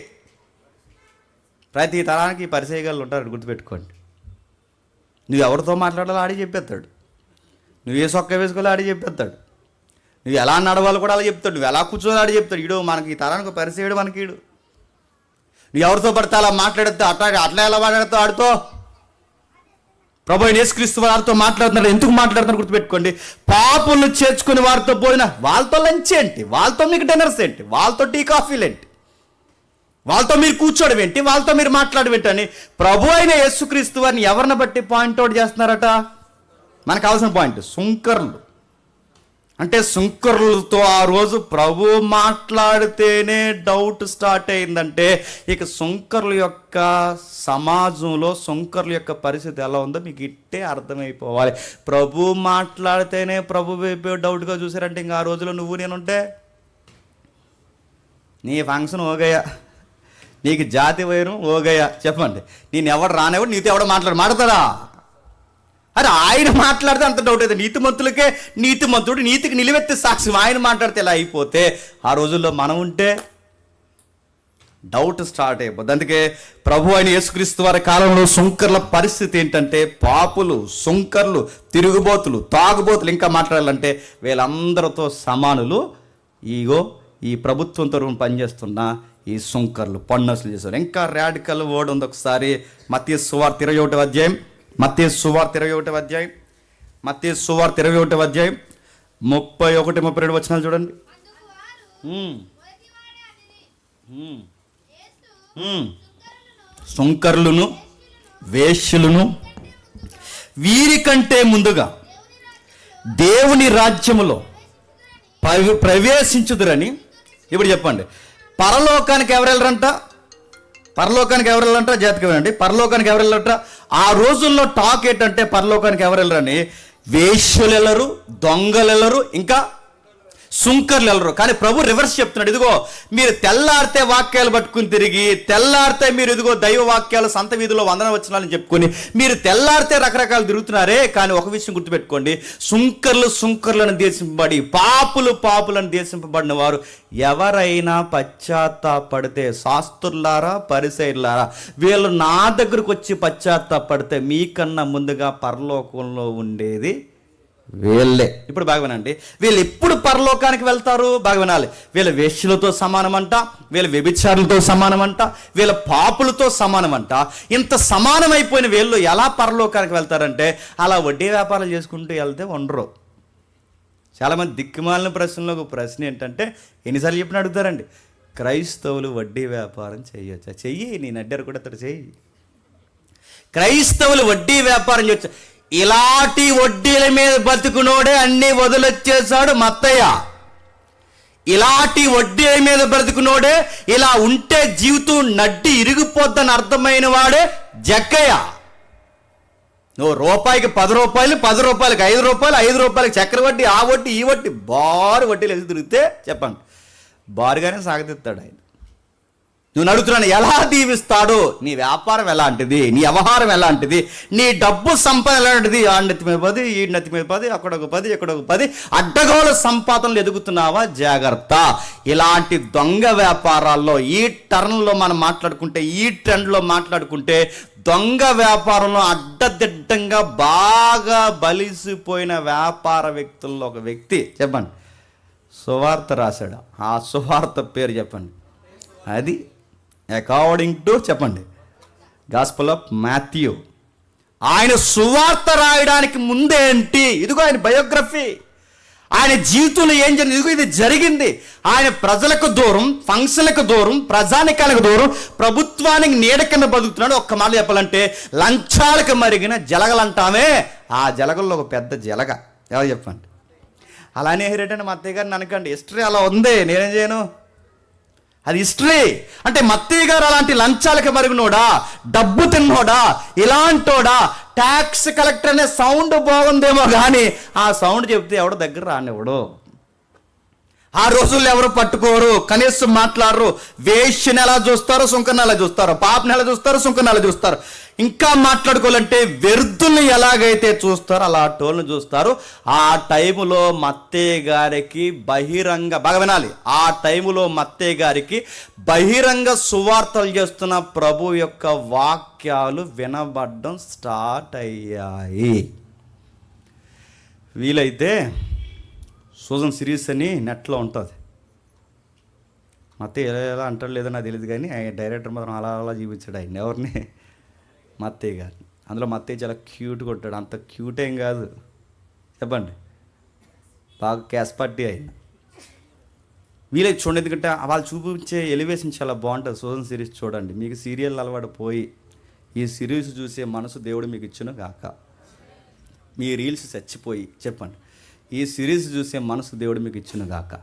ప్రతి తరానికి పరిచయగాళ్ళు ఉంటారు, గుర్తుపెట్టుకోండి. నువ్వు ఎవరితో మాట్లాడాలో ఆడి చెప్పేస్తాడు, నువ్వు ఏ సొక్క వేసుకోవాలో ఆడి చెప్పేస్తాడు, నువ్వు ఎలా నడవాలో కూడా అలా చెప్తాడు, నువ్వు ఎలా కూర్చోవాలో ఆడి చెప్తాడు. ఈడు మనకి ఈ తరానికి పరిచయడు మనకిడు. నువ్వు ఎవరితో పడితే అలా మాట్లాడితే అట్లా ఎలా మాట్లాడుతావు ఆడితో? ప్రభు యేసుక్రీస్తు వారితో మాట్లాడుతున్నాడు. ఎందుకు మాట్లాడుతున్నారు గుర్తుపెట్టుకోండి. పాపులను చేర్చుకుని వారితో పోయిన వాళ్ళతో లంచ్ ఏంటి, వాళ్ళతో మీకు డిన్నర్స్ ఏంటి, వాళ్ళతో టీ కాఫీలు ఏంటి, వాళ్ళతో మీరు కూర్చోడం ఏంటి, వాళ్ళతో మీరు మాట్లాడడం ఏంటని ప్రభు అయిన యేసుక్రీస్తు వారిని ఎవరిని బట్టి పాయింట్అవుట్ చేస్తున్నారట? మనకు కావాల్సిన పాయింట్ సుంకర్లు. అంటే సుంకరులతో ఆ రోజు ప్రభు మాట్లాడితేనే డౌట్ స్టార్ట్ అయిందంటే ఇక సుంకరుల యొక్క సమాజంలో సుంకరుల యొక్క పరిస్థితి ఎలా ఉందో మీకు ఇట్టే అర్థమైపోవాలి. ప్రభు మాట్లాడితేనే ప్రభు వైపు డౌట్గా చూసారంటే ఇంకా ఆ రోజులో నువ్వు నేనుంటే నీ ఫంక్షన్ ఓగయ్యా, నీకు జాతి వైరం ఓగయ్యా. చెప్పండి, నేను ఎవడు రానివాడు, నీతో ఎవడో మాట్లాడతారా? అరే ఆయన మాట్లాడితే అంత డౌట్ అయితే నీతిమంతులకే నీతిమంతుడు, నీతికి నిలువెత్తే సాక్ష్యం ఆయన మాట్లాడితే ఎలా అయిపోతే ఆ రోజుల్లో మనం ఉంటే డౌట్ స్టార్ట్ అయిపోద్ది. అందుకే ప్రభు అయిన యేసుక్రీస్తు వారి కాలంలో సుంకర్ల పరిస్థితి ఏంటంటే పాపులు, సుంకర్లు, తిరుగుబోతులు, తాగుబోతులు, ఇంకా మాట్లాడాలంటే వీళ్ళందరితో సమానులు. ఈ ప్రభుత్వం తరపున పనిచేస్తున్న ఈ సుంకర్లు పన్నులు చేశారు. ఇంకా రాడికల్ వర్డ్ ఉంది. ఒకసారి మత్తయి సువార్త 21వ అధ్యాయం, మత్తయి సువార్త 21వ అధ్యాయం 31-32 వచనాలు చూడండి. సుంకర్లును వేశ్యులను వీరికంటే ముందుగా దేవుని రాజ్యములో ప్రవేశించుదురని. ఇప్పుడు చెప్పండి, పరలోకానికి ఎవరు వెళ్ళరంట? పరలోకానికి ఎవరు వెళ్ళంట? జాతకం వినండి. పరలోకానికి ఎవరు వెళ్ళరంట? ఆ రోజుల్లో టాక్ ఏంటంటే పరలోకానికి ఎవరు వెళ్ళరని, వేశ్యులు వెళ్ళరు, దొంగలు వెళ్ళరు, ఇంకా సుంకర్లు వెళ్ళరు. కానీ ప్రభు రివర్స్ చెప్తున్నాడు. ఇదిగో మీరు తెల్లారితే వాక్యాలు పట్టుకుని తిరిగి, తెల్లారితే మీరు ఇదిగో దైవ వాక్యాలు సంత వీధిలో వందన వచనాలని చెప్పుకొని మీరు తెల్లారితే రకరకాలు తిరుగుతున్నారే. కానీ ఒక విషయం గుర్తుపెట్టుకోండి, సుంకర్లను దేశింపబడి పాపులను దేశింపబడిన వారు ఎవరైనా పశ్చాత్తాపడితే, శాస్త్రులారా పరిసయ్యులారా, వీళ్ళు నా దగ్గరకు వచ్చి పశ్చాత్తాపడితే మీకన్నా ముందుగా పరలోకంలో ఉండేది వీళ్ళే. ఇప్పుడు బాగా వినండి, వీళ్ళు ఎప్పుడు పరలోకానికి వెళ్తారు? బాగా వినాలి. వీళ్ళ వేశ్యలతో సమానమంట, వీళ్ళ వ్యభిచారులతో సమానమంట, వీళ్ళ పాపులతో సమానమంట. ఇంత సమానమైపోయిన వీళ్ళు ఎలా పరలోకానికి వెళ్తారంటే అలా వడ్డీ వ్యాపారాలు చేసుకుంటూ వెళ్తే ఉండరు. చాలామంది దిక్కుమాలిన ప్రశ్నలో ఒక ప్రశ్న ఏంటంటే, ఎన్నిసార్లు చెప్పిన అడుగుతారండి, క్రైస్తవులు వడ్డీ వ్యాపారం చేయొచ్చా? చెయ్యి, నేను అడ్డారు కూడా అతడు చెయ్యి. క్రైస్తవులు వడ్డీ వ్యాపారం చేయొచ్చా? ఇలాంటి వడ్డీల మీద బతుకునోడే అన్ని వదిలొచ్చేసాడు మత్తయ్య. ఇలాంటి వడ్డీల మీద బ్రతుకునోడే, ఇలా ఉంటే జీవితం నడ్డి ఇరిగిపోద్దని అర్థమైన వాడే జక్కయ్య. నువ్వు రూపాయికి 10 రూపాయలు, 10 రూపాయలకి 5 రూపాయలు, 5 రూపాయలకి చక్కెర వడ్డీ, ఆ వడ్డీ ఈ వడ్డీ, బారు వడ్డీలు ఎదురు తిరిగితే చెప్పండి, బారుగానే సాగతిస్తాడు ఆయన. నువ్వు అడుగుతున్నాను ఎలా దీవిస్తాడు? నీ వ్యాపారం ఎలాంటిది, నీ వ్యవహారం ఎలాంటిది, నీ డబ్బు సంపాదన ఎలాంటిది? ఆ నెత్తి మీద 10, ఈ నెత్తి మీద 10, అక్కడొక 10, ఇక్కడొక 10, అడ్డగోల సంపాదనలు ఎదుగుతున్నావా? జాగ్రత్త. ఇలాంటి దొంగ వ్యాపారాల్లో ఈ టర్న్లో మనం మాట్లాడుకుంటే, ఈ ట్రెండ్లో మాట్లాడుకుంటే, దొంగ వ్యాపారంలో అడ్డదిడ్డంగా బాగా బలిసిపోయిన వ్యాపార వ్యక్తుల్లో ఒక వ్యక్తి చెప్పండి, సువార్త రాశాడు. ఆ సువార్త పేరు చెప్పండి. అది అకార్డింగ్ టు చెప్పండి గాస్పెల్ ఆఫ్ మాథ్యూ. ఆయన సువార్త రాయడానికి ముందేంటి, ఇదిగో ఆయన బయోగ్రఫీ, ఆయన జీవితంలో ఏం జరిగింది, ఇదిగో ఇది జరిగింది. ఆయన ప్రజలకు దూరం, ఫంక్షన్లకు దూరం, ప్రజానికాలకు దూరం, ప్రభుత్వానికి నీడ కింద బతుకుతున్నాడు. ఒక్క మాట చెప్పాలంటే లంచాలకు మరిగిన జలగలంటామే, ఆ జలగల్లో ఒక పెద్ద జలగ. ఎవరు చెప్పండి? అలానే హెరేటండి మా అత్తయ్య గారిని అనకండి, హిస్టరీ అలా ఉంది, నేనేం చేయను, అది హిస్టరీ. అంటే మత్తయ్య గారు అలాంటి లంచాలకు మరిగినోడా, డబ్బు తిన్నోడా, ఇలాంటోడా? ట్యాక్స్ కలెక్టర్ అనే సౌండ్ బాగుందేమో కానీ ఆ సౌండ్ చెప్తే ఎవడో దగ్గర రానివ్వడు. ఆ రోజుల్లో ఎవరు పట్టుకోరు, కనీసం మాట్లాడరు. వేష్యని ఎలా చూస్తారు, సుంకర్ని ఎలా చూస్తారు, పాపని ఎలా చూస్తారు, సుంకర్ని ఎలా చూస్తారు. ఇంకా మాట్లాడుకోవాలంటే వ్యర్థుల్ని ఎలాగైతే చూస్తారో అలా టోల్ని చూస్తారు. ఆ టైములో మత్తయ్య గారికి బహిరంగ, బాగా వినాలి, ఆ టైములో మత్తయ్య గారికి బహిరంగ సువార్తలు చేస్తున్న ప్రభు యొక్క వాక్యాలు వినబడడం స్టార్ట్ అయ్యాయి. వీలైతే సూజన్ సిరీస్ అని నెట్లో ఉంటుంది. మత్తయ్య ఎలా అంటాడు లేదో నాకు తెలియదు కానీ ఆయన డైరెక్టర్ మాత్రం అలా చూపించాడు ఆయన ఎవరిని, మత్తయ్య గారిని. అందులో మత్తయ్య చాలా క్యూట్గా ఉంటాడు. అంత క్యూట్ ఏం కాదు చెప్పండి, బాగా క్యాస్ పార్టీ ఆయన. వీలైతే చూడండి, ఎందుకంటే వాళ్ళు చూపించే ఎలివేషన్ చాలా బాగుంటుంది. సూజన్ సిరీస్ చూడండి. మీకు సీరియల్ అలవాటు పోయి ఈ సిరీస్ చూసే మనసు దేవుడు మీకు ఇచ్చును గాక. మీ రీల్స్ చచ్చిపోయి చెప్పండి, ఈ సిరీస్ చూసే మనసు దేవుడు మీకు ఇచ్చును గాక.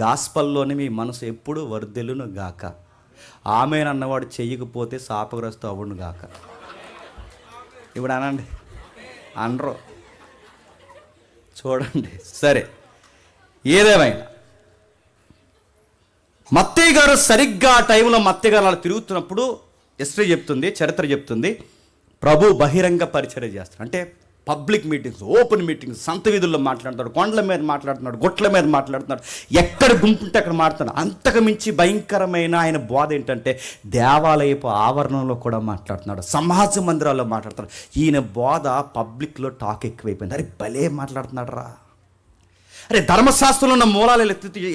గాస్పల్లోనే మీ మనసు ఎప్పుడు వర్ధిల్లును గాక. ఆమెనన్నవాడు చెయ్యకపోతే శాపగ్రస్తు అవును గాక. ఇప్పుడు అనండి, అనరు. చూడండి సరే. ఏదేమైనా మత్తయ్య గారు సరిగ్గా ఆ టైంలో మత్తయ్య గారు అలా తిరుగుతున్నప్పుడు హిస్టరీ చెప్తుంది, చరిత్ర చెప్తుంది, ప్రభు బహిరంగ పరిచర్య చేస్తాడు. అంటే పబ్లిక్ మీటింగ్స్, ఓపెన్ మీటింగ్స్, సంత వీధుల్లో మాట్లాడుతున్నాడు, కొండల మీద మాట్లాడుతున్నాడు, గుట్ల మీద మాట్లాడుతున్నాడు, ఎక్కడ గుంపుంటే అక్కడ మాట్లాడుతున్నాడు. అంతకు మించి భయంకరమైన ఆయన బోధ ఏంటంటే దేవాలయపు ఆవరణంలో కూడా మాట్లాడుతున్నాడు, సమాజ మందిరాల్లో మాట్లాడుతున్నాడు. ఈయన బోధ పబ్లిక్లో టాక్ ఎక్కువైపోయింది. అరే భలే మాట్లాడుతున్నాడు రా, అరే ధర్మశాస్త్రంలో ఉన్న మూలాలు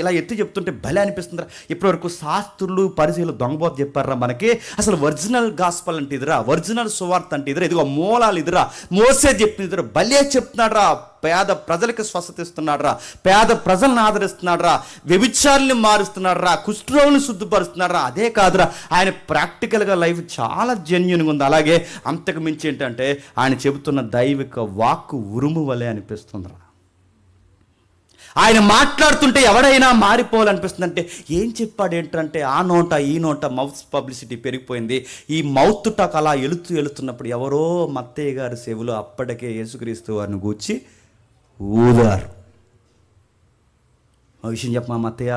ఇలా ఎత్తి చెప్తుంటే భలే అనిపిస్తుందిరా. ఇప్పటివరకు శాస్త్రులు పరిశీలు దొంగబోత చెప్పారా మనకి. అసలు ఒరిజినల్ గాస్పల్ అంటే ఇదిరా, ఒరిజినల్ సువార్త అంటే ఇదిరా, ఇదిగో మూలాలు ఇదిరా, మోసే చెప్పిన ఇదిరా, భలే చెప్తున్నాడు రా. పేద ప్రజలకు స్వస్థత ఇస్తున్నాడు రా, పేద ప్రజలను ఆదరిస్తున్నాడు రా, వ్యభిచారుల్ని మారుస్తున్నాడు రా, కుష్ఠరోగులను శుద్ధిపరుస్తున్నాడు రా. అదే కాదురా, ఆయన ప్రాక్టికల్గా లైఫ్ చాలా జెన్యూన్గా ఉంది. అలాగే అంతకు మించి ఏంటంటే ఆయన చెబుతున్న దైవిక వాక్కు ఉరుము వలె అనిపిస్తుందిరా. ఆయన మాట్లాడుతుంటే ఎవడైనా మారిపోవాలనిపిస్తుంది. అంటే ఏం చెప్పాడు ఏంటంటే ఆ నోట ఈ నోట మౌత్ పబ్లిసిటీ పెరిగిపోయింది. ఈ మౌత్ టాక్ అలా వెళుతున్నప్పుడు ఎవరో మత్తయ్య గారి సేవలో అప్పటికే యేసుక్రీస్తు వారిని గూర్చి ఊదారు. ఒక విషయం చెప్పమా మత్తయ్య,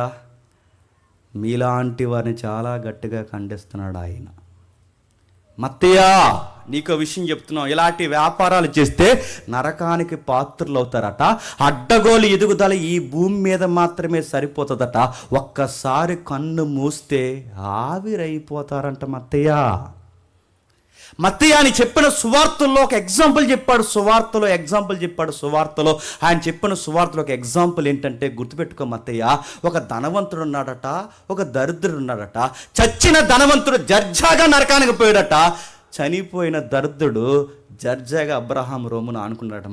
మీలాంటి వారిని చాలా గట్టిగా ఖండిస్తున్నాడు ఆయన. మత్తయ్య నీకు విషయం చెప్తున్నావు, ఇలాంటి వ్యాపారాలు చేస్తే నరకానికి పాత్రలు అవుతారట. అడ్డగోలు ఎదుగుదల ఈ భూమి మీద మాత్రమే సరిపోతుందట. ఒక్కసారి కన్ను మూస్తే ఆవిరైపోతారంట మత్తయ్య. మత్తయ్య అని చెప్పిన సువార్తల్లో ఒక ఎగ్జాంపుల్ చెప్పాడు. సువార్తలో ఆయన చెప్పిన సువార్తలో ఒక ఎగ్జాంపుల్ ఏంటంటే గుర్తుపెట్టుకో మత్తయ్య. ఒక ధనవంతుడు ఉన్నాడట, ఒక దరిద్రుడు ఉన్నాడట. చచ్చిన ధనవంతుడు జర్జాగా నరకానికి పోయాడట. చనిపోయిన దరిద్రుడు జర్జాగా అబ్రహాం రోమును ఆనుకున్నాడట.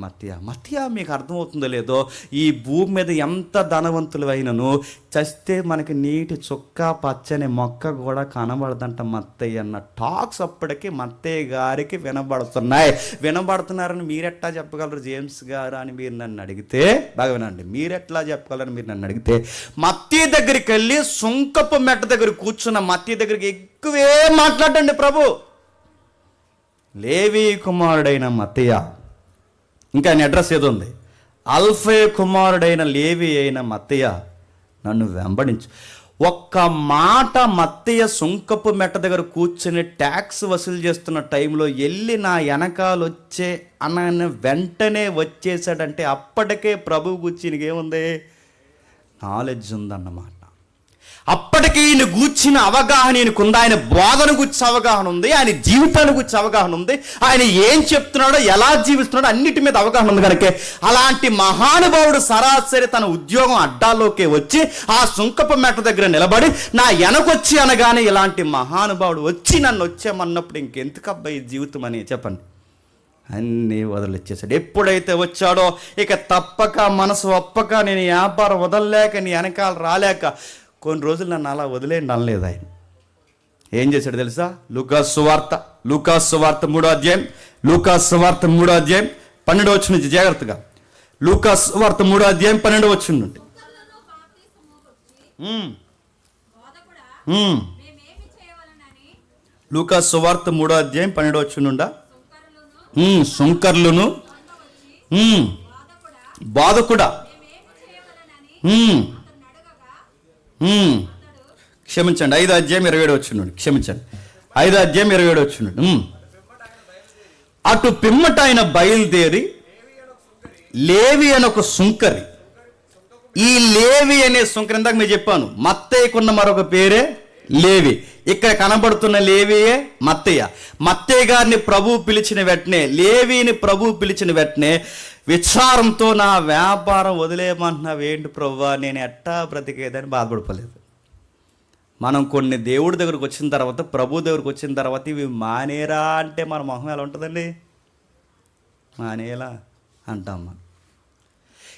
మత్తయ్య మీకు అర్థమవుతుందో లేదో, ఈ భూమి మీద ఎంత ధనవంతులు అయినను చస్తే మనకి నీటి చుక్క పచ్చని మొక్క కూడా కనబడదంట మత్తయ్య అన్న టాక్స్ అప్పటికి మత్తయ్య గారికి వినబడుతున్నారని మీరెట్లా చెప్పగలరు జేమ్స్ గారు అని మీరు నన్ను అడిగితే, బాగా వినండి, మీరెట్లా చెప్పగలరని మీరు నన్ను అడిగితే, మత్తయ్య దగ్గరికి వెళ్ళి సుంకపు మెట్ట దగ్గర కూర్చున్న మత్తయ్య దగ్గరికి ఎక్కువే మాట్లాడండి ప్రభు. లేవి కుమారుడైన మత్తయ్య, ఇంకా ఆయన అడ్రస్ ఏదో ఉంది, అల్ఫే కుమారుడైన లేవి అయిన మత్తయ్య నన్ను వెంబడించు. ఒక్క మాట మత్తయ్య సుంకపు మెట్ట దగ్గర కూర్చొని ట్యాక్స్ వసూలు చేస్తున్న టైంలో వెళ్ళి నా వెనకాల వచ్చే అన్న వెంటనే వచ్చేసాడంటే అప్పటికే ప్రభువు గురించి నీకేముంది, నాలెడ్జ్ ఉందన్నమాట. అప్పటికి ఈయన గూర్చిన అవగాహన ఈయనకుంది. ఆయన బోధన గురించి అవగాహన ఉంది, ఆయన జీవితాన్ని గురించి అవగాహన ఉంది, ఆయన ఏం చెప్తున్నాడో ఎలా జీవిస్తున్నాడో అన్నిటి మీద అవగాహన ఉంది. కనుక అలాంటి మహానుభావుడు సరాసరి తన ఉద్యోగం అడ్డాలోకి వచ్చి ఆ సుంకపు మెట్ట దగ్గర నిలబడి నా వెనకొచ్చి అనగానే ఇలాంటి మహానుభావుడు వచ్చి నన్ను వచ్చామన్నప్పుడు ఇంకెందుకబ్బాయి జీవితం అని చెప్పండి, అన్నీ వదిలిచ్చేసాడు. ఎప్పుడైతే వచ్చాడో ఇక తప్పక మనసు ఒప్పక నేను వ్యాపారం వదలలేక నీ వెనకాల రాలేక కొన్ని రోజులు నన్ను అలా వదిలేండి అనలేదు ఆయన. ఏం చేశాడు తెలుసా? లూకాసు సువార్త 3వ అధ్యాయం 12వ వచనం నుంచి జాగ్రత్తగా. లూకాసు సువార్త 3వ అధ్యాయం 12వ వచనం నుండి. లూకాసు సువార్త 3వ అధ్యాయం 12వ వచనం నుండా సుంకర్లును బాధకుడా క్షమించండి 5వ అధ్యాయం 27వ వచనం, క్షమించండి 5వ అధ్యాయం 27వ వచనం. అటు పిమ్మట ఆయన బయలుదేరి లేవి అని ఒక సుంకరి, ఈ లేవి అనే సుంకరి ఇందాక మీరు చెప్పాను మత్తయ్యకున్న మరొక పేరే లేవి. ఇక్కడ కనబడుతున్న లేవియే మత్తయ్య గారిని ప్రభువు పిలిచిన వెంటనే, లేవిని ప్రభువు పిలిచిన వెంటనే విచారంతో నా వ్యాపారం వదిలేయమంటున్నావేంటి ప్రభువా, నేను ఎట్టా బ్రతికేదని బాధపడిపోలేదు. మనం కొన్ని దేవుడి దగ్గరకు వచ్చిన తర్వాత, ప్రభు దగ్గరకు వచ్చిన తర్వాత ఇవి మానేరా అంటే మన మొహం ఎలా ఉంటుందండి? మానేలా అంటాం. మనం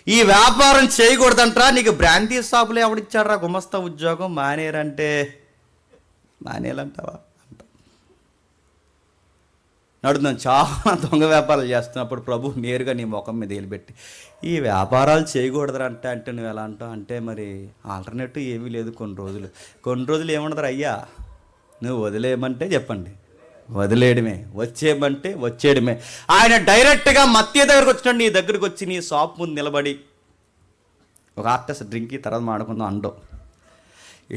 ఈ వ్యాపారం చేయకూడదంటారా, నీకు బ్రాందీ షాపులో ఎవడిచ్చాడరా గుమస్తా ఉద్యోగం, మానేరంటే మానేలంటావా అంట. నడుతున్నాను చాలా దొంగ వ్యాపారాలు చేస్తున్నప్పుడు ప్రభు నేరుగా నీ ముఖం మీద వేలిపెట్టి ఈ వ్యాపారాలు చేయకూడదురా అంటే నువ్వు ఎలా అంటావు అంటే, మరి ఆల్టర్నేటివ్ ఏమీ లేదు. కొన్ని రోజులు ఏముండదురా అయ్యా, నువ్వు వదిలేయమంటే చెప్పండి వదిలేయడమే, వచ్చేయమంటే వచ్చేయడమే. ఆయన డైరెక్ట్గా మత్తయ్య దగ్గరకు వచ్చినాడు. నీ దగ్గరికి వచ్చి నీ షాప్ ముందు నిలబడి ఒక ఆర్టిస్ట్ డ్రింక్ తర్వాత మాడుకుందాం అండో,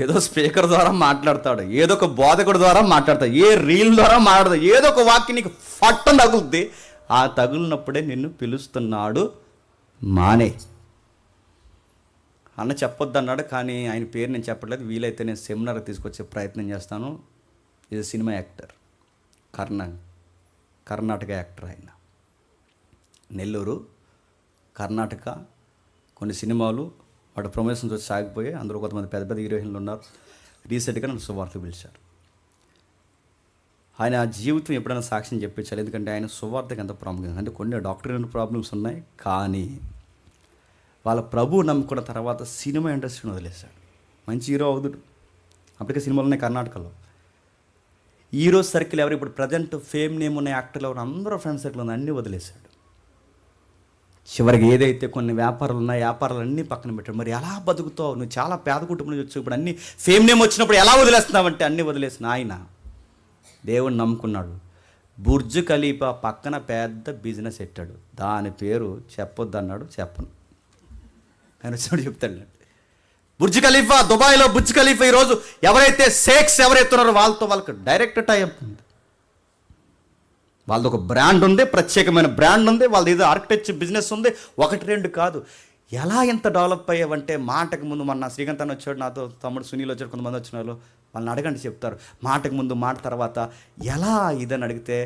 ఏదో స్పీకర్ ద్వారా మాట్లాడతాడు, ఏదో ఒక బోధకుడు ద్వారా మాట్లాడతాడు, ఏ రీల్ ద్వారా మాట్లాడతాడు, ఏదో ఒక వాక్యం నీకు ఫట్టం తగులుద్ది. ఆ తగులినప్పుడే నిన్ను పిలుస్తున్నాడు, మానే అన్న చెప్పొద్దు అన్నాడు. కానీ ఆయన పేరు నేను చెప్పట్లేదు, వీలైతే నేను సెమినార్ తీసుకొచ్చే ప్రయత్నం చేస్తాను. ఇది సినిమా యాక్టర్, కర్ణాటక యాక్టర్. ఆయన నెల్లూరు కర్ణాటక కొన్ని సినిమాలు వాటి ప్రమోషన్స్ వచ్చి సాగిపోయి, అందులో కొంతమంది పెద్ద పెద్ద హీరోయిన్లు ఉన్నారు. రీసెంట్గా నన్ను సువార్తకు పిలిచారు. ఆయన జీవితం ఎప్పుడైనా సాక్ష్యం చెప్పించాలి, ఎందుకంటే ఆయన సువార్తకి ఎంత ప్రాముఖ్యం. అంటే కొన్ని డాక్టరేట్ ప్రాబ్లమ్స్ ఉన్నాయి, కానీ వాళ్ళ ప్రభువు నమ్ముకున్న తర్వాత సినిమా ఇండస్ట్రీని వదిలేశాడు. మంచి హీరో అవుతుడు, అప్పటికే సినిమాలు ఉన్నాయి కర్ణాటకలో. హీరో సర్కిల్ ఎవరు, ఇప్పుడు ప్రజెంట్ ఫేమ్ నేమ్ ఉన్న యాక్టర్లు ఎవరు, అందరూ ఫ్రెండ్ సర్కిల్ ఉంది, అన్నీ వదిలేశాడు. చివరికి ఏదైతే కొన్ని వ్యాపారాలు ఉన్నాయి, వ్యాపారాలన్నీ పక్కన పెట్టాడు. మరి ఎలా బతుకుతావు, నువ్వు చాలా పేద కుటుంబం నుంచి వచ్చి ఇప్పుడు అన్ని ఫేమ్ నేమ్ వచ్చినప్పుడు ఎలా వదిలేస్తున్నావంటే, అన్నీ వదిలేసిన ఆయన దేవుని నమ్ముకున్నాడు. బుర్జ్ ఖలీఫా పక్కన పెద్ద బిజినెస్ పెట్టాడు, దాని పేరు చెప్పొద్దు అన్నాడు, చెప్పను. ఆయన వచ్చినప్పుడు చెప్తాడు. బుర్జ్ ఖలీఫా, దుబాయ్లో బుర్జ్ ఖలీఫా ఈరోజు ఎవరైతే షేక్స్ ఎవరైతే ఉన్నారో వాళ్ళకి డైరెక్ట్ టైప్ ఉంది. వాళ్ళది ఒక బ్రాండ్ ఉంది, ప్రత్యేకమైన బ్రాండ్ ఉంది, వాళ్ళది ఏదో ఆర్కిటెక్చర్ బిజినెస్ ఉంది, 1-2 కాదు. ఎలా ఎంత డెవలప్ అయ్యావంటే, మాటకు ముందు మొన్న శ్రీకాంత్ అని వచ్చాడు, నాతో తమ్ముడు సునీల్ వచ్చాడు, కొంతమంది వచ్చిన వాళ్ళు, వాళ్ళని అడగండి చెప్తారు. మాటకు ముందు మాట తర్వాత ఎలా ఇదని అడిగితే,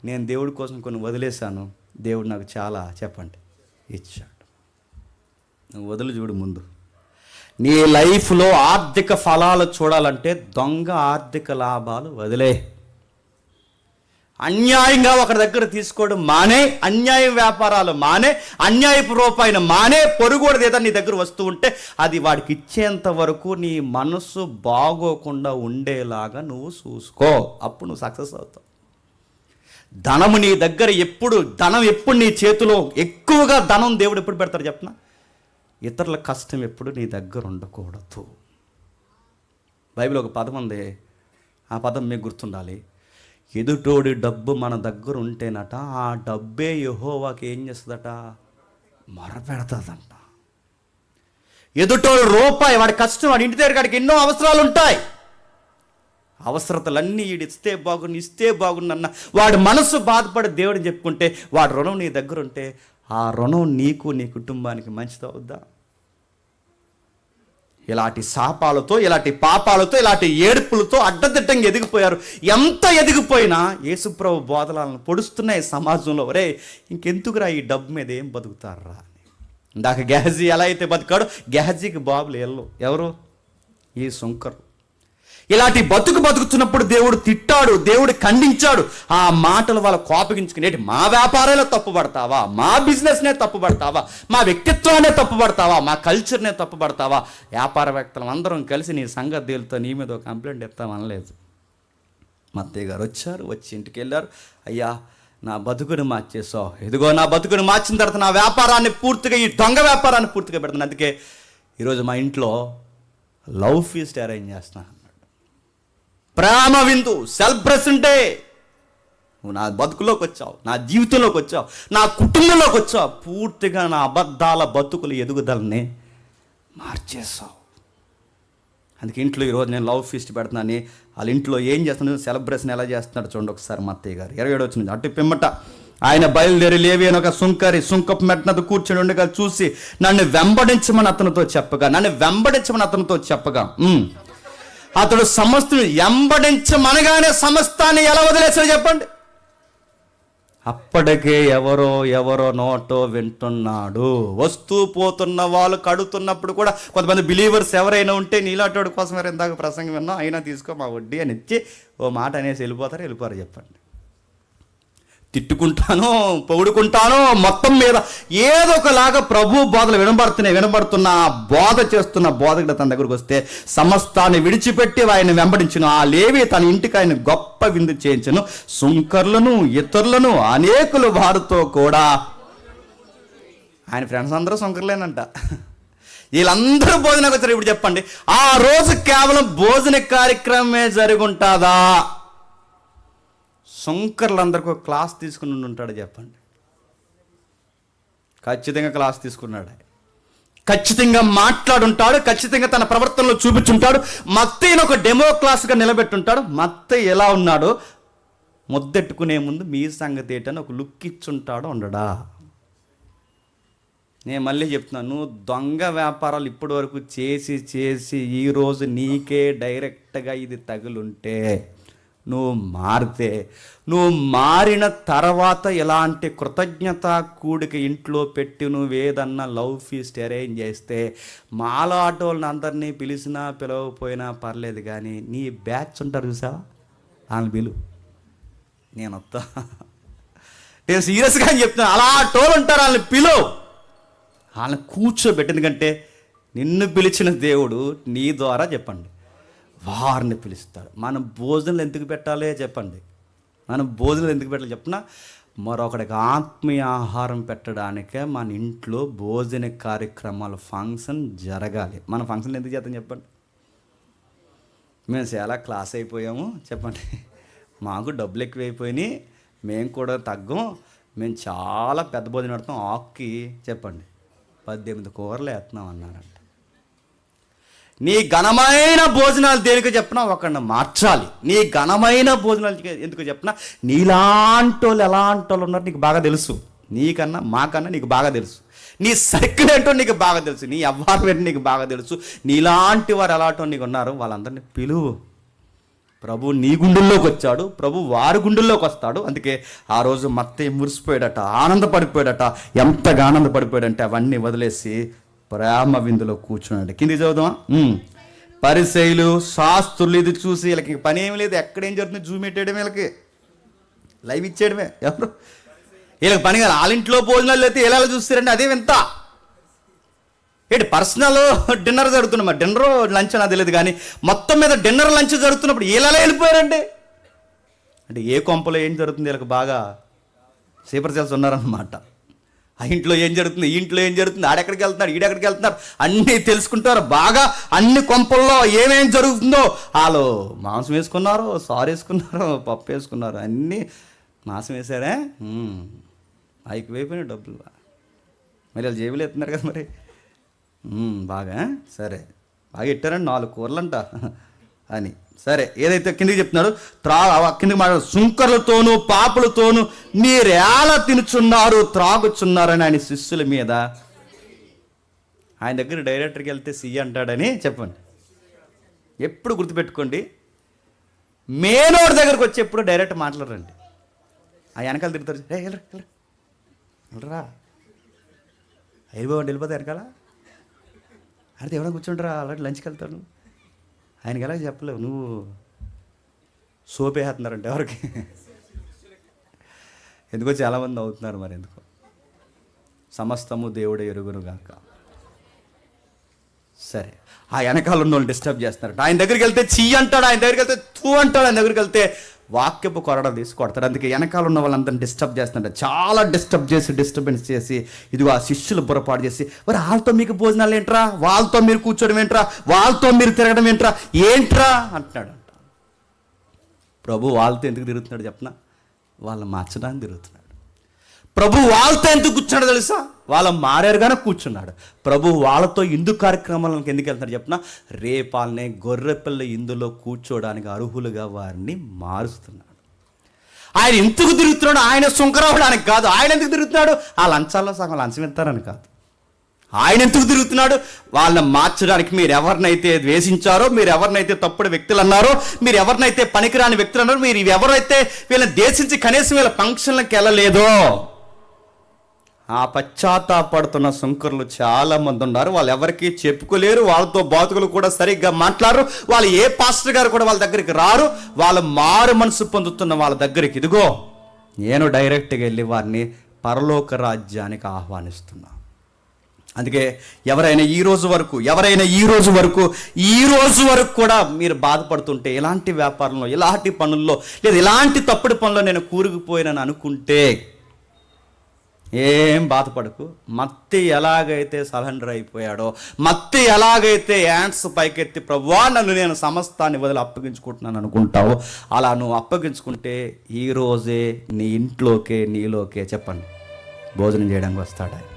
నేను దేవుడి కోసం కొన్ని వదిలేశాను, దేవుడు నాకు చాలా చెప్పండి ఇచ్చాడు. నువ్వు వదిలి చూడు. ముందు నీ లైఫ్లో ఆర్థిక ఫలాలు చూడాలంటే దొంగ ఆర్థిక లాభాలు వదిలే. అన్యాయంగా ఒకరి దగ్గర తీసుకోవడం మానే, అన్యాయ వ్యాపారాలు మానే, అన్యాయపు రూపాయిని మానే. పొరుగుడు ఏదో నీ దగ్గర వస్తూ ఉంటే అది వాడికి ఇచ్చేంత వరకు నీ మనసు బాగోకుండా ఉండేలాగా నువ్వు చూసుకో, అప్పుడు నువ్వు సక్సెస్ అవుతావు. ధనము నీ దగ్గర ఎప్పుడు నీ చేతిలో ఎక్కువగా ధనం దేవుడు ఎప్పుడు పెడతారు చెప్పనా? ఇతరుల కష్టం ఎప్పుడు నీ దగ్గర ఉండకూడదు. బైబిల్ ఒక పదం ఉంది, ఆ పదం మీకు గుర్తుండాలి. ఎదుటోడి డబ్బు మన దగ్గర ఉంటేనట, ఆ డబ్బే యెహోవాకి ఏం చేస్తుందట, మొరపెడతాదంట. ఎదుటోడు రూపాయి, వాడి కష్టం, వాడి ఇంటి దగ్గర వాడికి ఎన్నో అవసరాలు ఉంటాయి. అవసరతలన్నీ ఇస్తే బాగుండన్న వాడి మనసు బాధపడి దేవుడిని చెప్పుకుంటే, వాడి రుణం నీ దగ్గర ఉంటే, ఆ రుణం నీకు నీ కుటుంబానికి మంచిదవుద్దా? ఇలాంటి శాపాలతో, ఇలాంటి పాపాలతో, ఇలాంటి ఏడుపులతో అడ్డదిడ్డంగా ఎదిగిపోయారు. ఎంత ఎదిగిపోయినా యేసుప్రభు బోధలను పొడుస్తున్నాయి సమాజంలో. ఒరే ఇంకెందుకురా ఈ డబ్బు మీద ఏం బతుకుతారా అని. ఇందాక గెహజీ ఎలా అయితే బతికాడో, గెహజీకి బాబులు ఎవరు, ఈ సుంకరు. ఇలాంటి బతుకుతున్నప్పుడు దేవుడు తిట్టాడు, దేవుడు ఖండించాడు. ఆ మాటలు వాళ్ళ కోపగించుకునేటి, మా వ్యాపారాలే తప్పుపడతావా, మా బిజినెస్నే తప్పుపడతావా, మా వ్యక్తిత్వాన్నే తప్పుపడతావా, మా కల్చర్నే తప్పుపడతావా? వ్యాపారవేత్తలు అందరం కలిసి నీ సంగతితో నీ మీద ఒక కంప్లైంట్ ఇస్తామనలేదు. మత్తయ్య గారు వచ్చి ఇంటికి వెళ్ళారు. అయ్యా నా బతుకుని మార్చేసావు, ఇదిగో నా బతుకుని మార్చిన తర్వాత నా వ్యాపారాన్ని పూర్తిగా, ఈ దొంగ వ్యాపారాన్ని పూర్తిగా పెడుతున్నాను. అందుకే ఈరోజు మా ఇంట్లో లవ్ ఫీస్ట్ అరేంజ్ చేస్తున్నాను, ప్రేమ విందు, సెలబ్రేషన్ డే. నువ్వు నా బతుకులోకి వచ్చావు, నా జీవితంలోకి వచ్చావు, నా కుటుంబంలోకి వచ్చావు, పూర్తిగా నా అబద్ధాల బతుకులు ఎదుగుదలని మార్చేసావు. అందుకే ఇంట్లో ఈరోజు నేను లవ్ ఫీస్ట్ పెడుతున్నాను. వాళ్ళ ఇంట్లో ఏం చేస్తున్నాడు, సెలబ్రేషన్ ఎలా చేస్తున్నాడు చూడండి ఒకసారి. మత్తయ్య గారు 27 వచ్చింది. అటు పిమ్మట ఆయన బయలుదేరి లేవి అని ఒక సుంకపు మెట్నతో కూర్చొని ఉండగా చూసి నన్ను వెంబడించమని అతనితో చెప్పగా అతడు సమస్తం వెంబడించమనగానే సమస్తాన్ని ఎలా వదిలేసాడు చెప్పండి? అప్పటికే ఎవరో నోటో వింటున్నాడు. వస్తూ పోతున్న వాళ్ళు కడుతున్నప్పుడు కూడా కొంతమంది బిలీవర్స్ ఎవరైనా ఉంటే, నీలాంటి కోసం ఇందాక ప్రసంగం విన్నా, అయినా తీసుకో మా వడ్డీ అని ఇచ్చి ఓ మాట అనేసి వెళ్ళిపోరు చెప్పండి. తిట్టుకుంటానో పొగుడుకుంటానో, మొత్తం మీద ఏదో ఒకలాగా ప్రభు బోధలు వినబడుతున్న బోధ చేస్తున్న బోధకుడు తన దగ్గరకు వస్తే సమస్తాన్ని విడిచిపెట్టి ఆయన వెంబడించును. ఆ లేవి తన ఇంటికి ఆయన గొప్ప విందు చేయించను. సుంకర్లను, ఇతరులను, అనేకులు వారితో కూడా. ఆయన ఫ్రెండ్స్ అందరూ సుంకర్లేనంట. వీళ్ళందరూ భోజనకు వచ్చారు. ఇప్పుడు చెప్పండి, ఆ రోజు కేవలం భోజన కార్యక్రమమే జరుగుంటుందా? సుంకర్లందరికీ ఒక క్లాస్ తీసుకుని ఉంటాడు చెప్పండి? ఖచ్చితంగా క్లాస్ తీసుకున్నాడు. ఖచ్చితంగా మాట్లాడుంటాడు, ఖచ్చితంగా తన ప్రవర్తనలో చూపించుంటాడు. మత్తయ్యను ఒక డెమో క్లాస్గా నిలబెట్టుంటాడు. మత్తయ్య ఎలా ఉన్నాడో ముద్దెట్టుకునే ముందు మీ సంగతి ఏంటని ఒక లుక్ ఇచ్చుంటాడు. ఉండడా? నేను మళ్ళీ చెప్తున్నాను, నువ్వు దొంగ వ్యాపారాలు ఇప్పటి వరకు చేసి ఈరోజు నీకే డైరెక్ట్గా ఇది తగులుంటే నువ్వు మారితే, నువ్వు మారిన తర్వాత ఎలాంటి కృతజ్ఞత కూడిక ఇంట్లో పెట్టి నువ్వేదన్నా లవ్ ఫీస్ట్ అరేంజ్ చేస్తే మాలాట వాళ్ళని అందరినీ పిలిచినా పిలవకపోయినా పర్లేదు, కానీ నీ బ్యాచ్ ఉంటారు చూసావా, వాళ్ళని పిలువు, నేను వస్తా. నేను సీరియస్గా చెప్తున్నాను, అలా టోలు ఉంటారు, వాళ్ళని పిలువు, వాళ్ళని కూర్చోబెట్టి. ఎందుకంటే నిన్ను పిలిచిన దేవుడు నీ ద్వారా చెప్పండి వారిని పిలుస్తాడు. మనం భోజనాలు ఎందుకు పెట్టాలి చెప్పండి, మనం భోజనాలు ఎందుకు పెట్టాలి చెప్పిన, మరొకడికి ఆత్మీయ ఆహారం పెట్టడానికే మన ఇంట్లో భోజన కార్యక్రమాలు ఫంక్షన్ జరగాలి. మన ఫంక్షన్ ఎందుకు చేద్దాం చెప్పండి? మేము చాలా క్లాస్ అయిపోయాము చెప్పండి, మాకు డబ్బులు ఎక్కువైపోయినాయి, మేము కూడా తగ్గం, మేము చాలా పెద్ద భోజనం పెడతాం, ఆకుకి చెప్పండి 18 కూరలు వేస్తున్నాం అన్నారంట. నీ ఘనమైన భోజనాలు దేనికి చెప్పినా ఒకడిని మార్చాలి. నీ ఘనమైన భోజనాలు ఎందుకు చెప్పినా, నీలాంటి వాళ్ళు ఎలాంటి వాళ్ళు ఉన్నారు నీకు బాగా తెలుసు, నీకన్నా మాకన్నా నీకు బాగా తెలుసు, నీ సర్కిల్ ఏంటో నీకు బాగా తెలుసు, నీ వ్యవహారం ఏంటో నీకు బాగా తెలుసు, నీలాంటి వారు ఎలాంటి నీకు ఉన్నారు, వాళ్ళందరినీ పిలువు. ప్రభు నీ గుండెల్లోకి వచ్చాడు, ప్రభు వారి గుండెల్లోకి వస్తాడు. అందుకే ఆ రోజు మత్తయి మురిసిపోయాడట, ఆనందపడిపోయాడట. ఎంతగా ఆనందపడిపోయాడంటే అవన్నీ వదిలేసి ప్రేమ విందులో కూర్చున్నాడు. కిందికి చదువుదామా? పరిసయ్యులు శాస్త్రులు ఇది చూసి వీళ్ళకి పని ఏమి లేదు, ఎక్కడేం జరుగుతుంది జూమ్ పెట్టేయడం, వీళ్ళకి లైవ్ ఇచ్చేయడమే. ఎవరు వీళ్ళకి పని కాదు, వాళ్ళ ఇంట్లో భోజనాలు అయితే ఎలా చూస్తారండి, అదే వింత. ఏంటి పర్సనల్ డిన్నర్ జరుగుతున్నా, మరి డిన్నర్ లంచ్ నాకు తెలియదు, కానీ మొత్తం మీద డిన్నర్ లంచ్ జరుగుతున్నప్పుడు వీళ్ళ వెళ్ళిపోయారండి. అంటే ఏ కొంపలో ఏం జరుగుతుంది వీళ్ళకి బాగా సీపర్ సెల్స్ ఉన్నారన్నమాట. ఆ ఇంట్లో ఏం జరుగుతుంది, ఈ ఇంట్లో ఏం జరుగుతుంది, ఆడెక్కడికి వెళ్తున్నాడు, ఈడెక్కడికి వెళ్తున్నారు అన్నీ తెలుసుకుంటారు బాగా. అన్ని కొంపల్లో ఏమేం జరుగుతుందో, వాళ్ళు మాంసం వేసుకున్నారు, సారు వేసుకున్నారు, పప్పు వేసుకున్నారు, అన్నీ మాంసం వేసారే, అయిపోయినాయి డబ్బులు. మరి వాళ్ళు జేబులు ఎత్తున్నారు కదా మరి, బాగా సరే బాగా ఇట్టారండి 4 కూరలంట అని. సరే ఏదైతే కిందికి చెప్తున్నాడు, కిందికి మాట, సుంకర్లతోనూ పాపులతోనూ మీరేలా తినుచున్నారు త్రాగుచున్నారని ఆయన శిష్యుల మీద. ఆయన దగ్గర డైరెక్టర్కి వెళ్తే సి అంటాడని చెప్పండి. ఎప్పుడు గుర్తుపెట్టుకోండి, మేనోడి దగ్గరకు వచ్చి ఎప్పుడు డైరెక్ట్ మాట్లాడరండి. ఆ వెనకాల తిరుగుతారు, వెళ్ళరా అయిపోండి వెళ్ళిపోతే వెనకాల అడితే ఎవరైనా కూర్చుంటారా, అలాంటి లంచ్కి వెళ్తాను. ఆయనకి ఎలా చెప్పలేవు, నువ్వు సోపేస్తున్నారంటే ఎవరికి, ఎందుకో చాలామంది అవుతున్నారు. మరి ఎందుకో సమస్తము దేవుడే ఎరుగునుగాక. సరే ఆ వెనకాల ఉన్న వాళ్ళు డిస్టర్బ్ చేస్తున్నారట. ఆయన దగ్గరికి వెళ్తే చీ అంటాడు, ఆయన దగ్గరికి వెళ్తే తూ అంటాడు, ఆయన దగ్గరికి వెళ్తే వాక్యపు కొరడ తీసి కొడతాడు. అందుకే వెనకాల ఉన్న వాళ్ళందరినీ డిస్టర్బ్ చేస్తున్నాడు, చాలా డిస్టర్బెన్స్ చేసి ఇదిగో ఆ శిష్యులు బుర్రపాటు చేసి, మరి వాళ్ళతో మీకు భోజనాలు ఏంట్రా, వాళ్ళతో మీరు కూర్చోడం ఏంట్రా, వాళ్ళతో మీరు తిరగడం ఏంట్రా అంటున్నాడు. ప్రభు వాళ్ళతో ఎందుకు తిరుగుతున్నాడు చెప్పనా, వాళ్ళని మార్చడానికి తిరుగుతున్నాడు. ప్రభు వాళ్ళతో ఎందుకు కూర్చున్నాడు తెలుసా, వాళ్ళ మారారు కానీ కూర్చున్నాడు. ప్రభు వాళ్ళతో ఇందు కార్యక్రమాలకు ఎందుకు వెళ్తున్నాడు చెప్పిన, రేపాలనే గొర్రెపిల్ల ఇందులో కూర్చోడానికి అర్హులుగా వారిని మారుస్తున్నాడు. ఆయన ఎందుకు తిరుగుతున్నాడు, ఆయన సుంకరవడానికి కాదు. ఆయన ఎందుకు తిరుగుతున్నాడు, ఆ లంచాల్లో సగం లంచం ఇస్తారని కాదు. ఆయన ఎందుకు తిరుగుతున్నాడు, వాళ్ళని మార్చడానికి. మీరు ఎవరినైతే ద్వేషించారో, మీరు ఎవరినైతే తప్పుడు వ్యక్తులు అన్నారో, మీరు ఎవరినైతే పనికిరాని వ్యక్తులు అన్నారో, మీరు ఎవరైతే వీళ్ళని దేశించి కనీసం వీళ్ళ ఫంక్షన్లకు వెళ్ళలేదో, ఆ పశ్చాత్తాపడుతున్న శంకరులు చాలామంది ఉన్నారు. వాళ్ళు ఎవరికి చెప్పుకోలేరు, వాళ్ళతో బాతుకులు కూడా సరిగ్గా మాట్లాడరు, వాళ్ళు ఏ పాస్టర్ గారు కూడా వాళ్ళ దగ్గరికి రారు. వాళ్ళ మారు మనసు పొందుతున్న వాళ్ళ దగ్గరికి ఇదిగో నేను డైరెక్ట్గా వెళ్ళి వారిని పరలోక రాజ్యానికి ఆహ్వానిస్తున్నా. అందుకే ఎవరైనా ఈ రోజు వరకు కూడా మీరు బాధపడుతుంటే, ఇలాంటి వ్యాపారంలో, ఇలాంటి పనుల్లో, లేదా ఇలాంటి తప్పుడు పనుల్లో నేను కూరుకుపోయినని అనుకుంటే ఏం బాధపడకు. మత్తి ఎలాగైతే సరెండర్ అయిపోయాడో, మత్తి ఎలాగైతే యాండ్స్ పైకెత్తి ప్రభువా నన్ను నేను సమస్తాన్ని వదిలి అప్పగించుకుంటున్నాను అనుకుంటావో, అలా నువ్వు అప్పగించుకుంటే ఈ రోజే నీ ఇంట్లోకే నీలోకే చెప్పండి భోజనం చేయడానికి వస్తాడు ఆయన.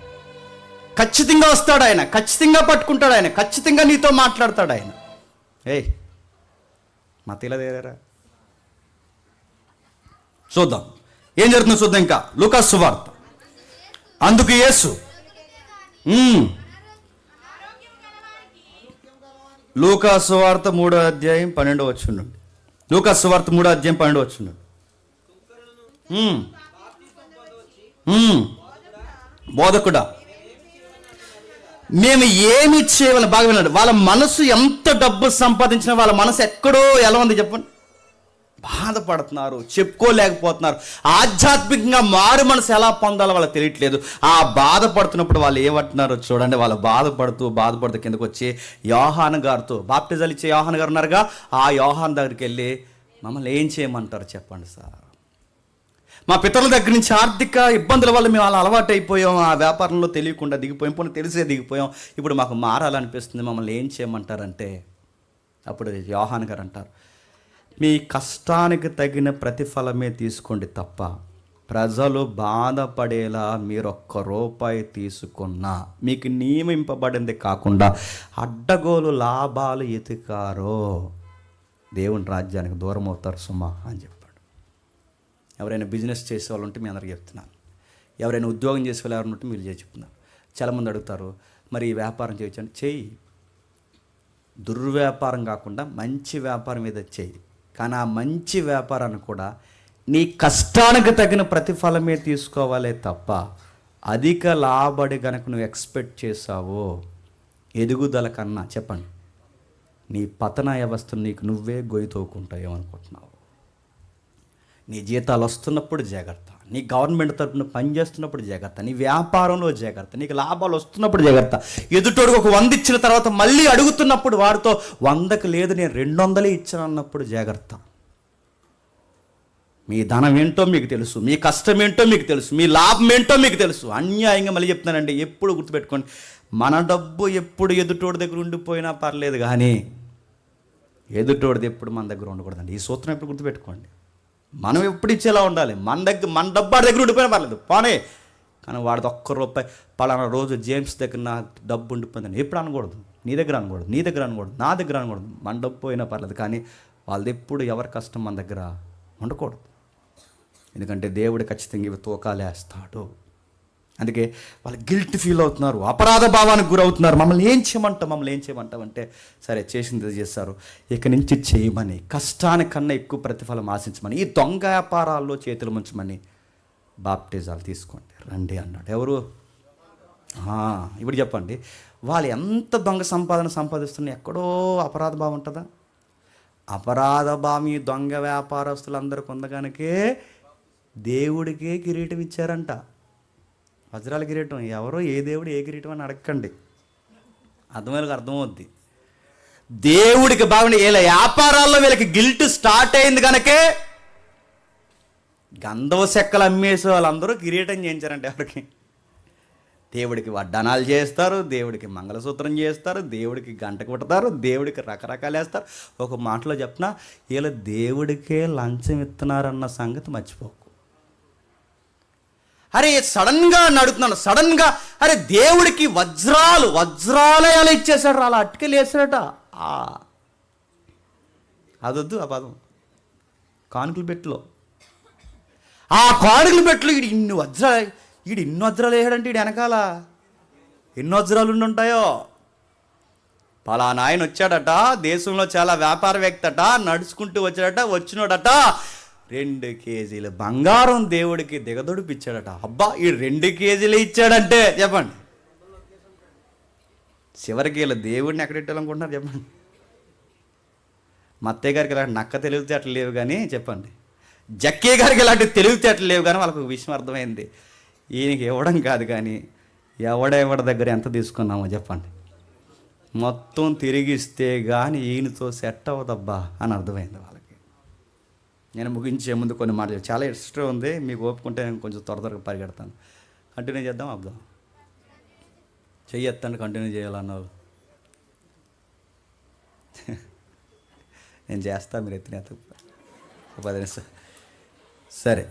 ఖచ్చితంగా వస్తాడు ఆయన, ఖచ్చితంగా పట్టుకుంటాడు ఆయన, ఖచ్చితంగా నీతో మాట్లాడతాడు ఆయన. ఏయ్ మత్తిలా దేరా చూద్దాం ఏం జరుగుతుందో చూద్దాం. ఇంకా లూకా సువార్త. అందుకు యేసు లూకా సువార్త 3వ అధ్యాయం 12వ వచనం నుండి లూకా సువార్త 3:12. బోధకుడా మేము ఏమి చేయవాలి? బాగా వినండి. వాళ్ళ మనసు ఎంత డబ్బు సంపాదించినా వాళ్ళ మనసు ఎక్కడో ఎలా ఉంది చెప్పండి? బాధపడుతున్నారు, చెప్పుకోలేకపోతున్నారు. ఆధ్యాత్మికంగా మారు మనసు ఎలా పొందాలో వాళ్ళకి తెలియట్లేదు. ఆ బాధపడుతున్నప్పుడు వాళ్ళు ఏమంటున్నారో చూడండి. వాళ్ళు బాధపడుతూ కిందకు వచ్చి యోహాను గారితో, బాప్టిజాలు ఇచ్చే యోహాను గారు ఉన్నారుగా, ఆ యోహాను దగ్గరికి వెళ్ళి మమ్మల్ని ఏం చేయమంటారు చెప్పండి సార్. మా పితరుల దగ్గర నుంచి ఆర్థిక ఇబ్బందుల వల్ల మేము అలా అలవాటు అయిపోయాం, ఆ వ్యాపారంలో తెలియకుండా దిగిపోయాం, పోనీ తెలిసే దిగిపోయాం, ఇప్పుడు మాకు మారాలనిపిస్తుంది, మమ్మల్ని ఏం చేయమంటారంటే అప్పుడు యోహాను గారు అంటారు, మీ కష్టానికి తగిన ప్రతిఫలమే తీసుకోండి తప్ప ప్రజలు బాధపడేలా మీరు ₹1 తీసుకున్నా మీకు నియమింపబడింది కాకుండా అడ్డగోలు లాభాలు ఎతికారో దేవుని రాజ్యానికి దూరం అవుతారు సుమా అని చెప్పాడు. ఎవరైనా బిజినెస్ చేసే వాళ్ళు ఉంటే మీ అందరికీ చెప్తున్నాను, ఎవరైనా ఉద్యోగం చేసే వాళ్ళు ఎవరైనా ఉంటే మీరు చెప్తున్నారు. చాలామంది అడుగుతారు, మరి ఈ వ్యాపారం చేయొచ్చు అంటే చెయ్యి, దుర్వ్యాపారం కాకుండా మంచి వ్యాపారం మీద చెయ్యి. కానీ ఆ మంచి వ్యాపారాన్ని కూడా నీ కష్టానికి తగిన ప్రతిఫలమే తీసుకోవాలే తప్ప అధిక లాభడి కనుక నువ్వు ఎక్స్పెక్ట్ చేసావో ఎదుగుదల కన్నా చెప్పండి నీ పతన వ్యవస్థను నీకు నువ్వే గొయ్యితోకుంటావు అనుకుంటున్నావు. నీ జీతాలు వస్తున్నప్పుడు జాగ్రత్త, నీ గవర్నమెంట్ తరపున పనిచేస్తున్నప్పుడు జాగ్రత్త, నీ వ్యాపారంలో జాగ్రత్త, నీకు లాభాలు వస్తున్నప్పుడు జాగ్రత్త. ఎదుటోడికి ఒక 100 ఇచ్చిన తర్వాత మళ్ళీ అడుగుతున్నప్పుడు వాడితో 100కి లేదు నేను 200 ఇచ్చాను అన్నప్పుడు జాగ్రత్త. మీ ధనం ఏంటో మీకు తెలుసు, మీ కష్టం ఏంటో మీకు తెలుసు, మీ లాభం ఏంటో మీకు తెలుసు. అన్యాయంగా మళ్ళీ చెప్తున్నానండి, ఎప్పుడు గుర్తుపెట్టుకోండి, మన డబ్బు ఎప్పుడు ఎదుటోడి దగ్గర ఉండిపోయినా పర్లేదు, కానీ ఎదుటోడిది ఎప్పుడు మన దగ్గర ఉండకూడదండి. ఈ సూత్రం ఎప్పుడు గుర్తుపెట్టుకోండి. మనం ఎప్పుడు ఇచ్చేలా ఉండాలి. మన డబ్బు వాడి దగ్గర ఉండిపోయినా పర్లేదు పోనీ, కానీ వాడిది ₹1 పలానా రోజు జేమ్స్ దగ్గర నా డబ్బు ఉండిపోయిందని ఎప్పుడు అనకూడదు. నీ దగ్గర అనకూడదు, నా దగ్గర అనకూడదు. మన డబ్బు పోయినా పర్లేదు, కానీ వాళ్ళది ఎప్పుడు ఎవరి కష్టం మన దగ్గర ఉండకూడదు. ఎందుకంటే దేవుడు ఖచ్చితంగా ఇవి తూకాలేస్తాడు. అందుకే వాళ్ళు గిల్ట్ ఫీల్ అవుతున్నారు, అపరాధ భావానికి గురవుతున్నారు. మమ్మల్ని ఏం చేయమంటావు అంటే సరే చేసింది చేస్తారు, ఇక నుంచి చేయమని, కష్టానికన్నా ఎక్కువ ప్రతిఫలం ఆశించమని, ఈ దొంగ వ్యాపారాల్లో చేతులు ముంచమని బాప్టిజాలు తీసుకోండి రండి అన్నాడు. ఎవరు? ఇప్పుడు చెప్పండి, వాళ్ళు ఎంత దొంగ సంపాదిస్తున్నా ఎక్కడో అపరాధ భావం ఉంటుందా? అపరాధ భావం ఈ దొంగ వ్యాపారస్తులందరికీ ఉందగానికే దేవుడికే కిరీటం ఇచ్చారంట. వజ్రాల కిరీటం. ఎవరో ఏ దేవుడు ఏ కిరీటం అని అడగండి, అర్థమవుద్ది. దేవుడికి బాగుండి వీళ్ళ వ్యాపారాల్లో వీళ్ళకి గిల్ట్ స్టార్ట్ అయింది కనుకే గంధవ చెక్కలు అమ్మేసే వాళ్ళందరూ కిరీటం చేయించారంటే ఎవరికి? దేవుడికి వడ్డానాలు చేస్తారు, దేవుడికి మంగళసూత్రం చేస్తారు, దేవుడికి గంట కొడతారు, దేవుడికి రకరకాలు వేస్తారు. ఒక మాటలో చెప్పినా వీళ్ళ దేవుడికే లంచం ఇస్తున్నారన్న సంగతి మర్చిపోకు. అరే సడన్గా అడుగుతున్నాను, అరే దేవుడికి వజ్రాలే అలా ఇచ్చేసాడు, అలా అట్టుకెళ్ళి వేసాడట. అదొద్దు ఆ పదం. కానుకలు పెట్టులో ఆ కానుకలు పెట్టులో ఇన్ని వజ్రాలు వేసాడంటే వెనకాల ఎన్ని వజ్రాలు ఉంటాయో. పలానా ఆయన వచ్చాడట, దేశంలో చాలా వ్యాపారవేత్త అట, నడుచుకుంటూ వచ్చాడట, వచ్చినోడట 2 కేజీల బంగారం దేవుడికి దిగదొడిపిచ్చాడట. అబ్బా ఈ 2 కేజీలు ఇచ్చాడంటే చెప్పండి, చివరికి వీళ్ళ దేవుడిని ఎక్కడెట్టాలనుకుంటున్నారు చెప్పండి. మా అత్తయ్య గారికి ఇలాంటి నక్క తెలివితేటలు లేవు కానీ చెప్పండి, జక్కయ్య గారికి ఇలాంటి తెలివితేటలు లేవు కానీ వాళ్ళకు ఒక విషయం అర్థమైంది, ఈయనకి ఇవ్వడం కాదు కానీ ఎవడెవడి దగ్గర ఎంత తీసుకున్నామో చెప్పండి, మొత్తం తిరిగిస్తే కానీ ఈయనతో సెట్ అవ్వదబ్బా అని అర్థమైంది వాళ్ళకి. నేను ముగించే ముందు కొన్ని మాటలు చాలా ఇష్టం ఉంది, మీకు ఓపుకుంటే నేను కొంచెం త్వరగా పరిగెడతాను. కంటిన్యూ చేద్దాం, అబ్దాం చెయ్యొత్తండి, కంటిన్యూ చేయాలన్నారు. నేను చేస్తా, మీరు ఎత్తిన 10 నిమిషాలు. సరే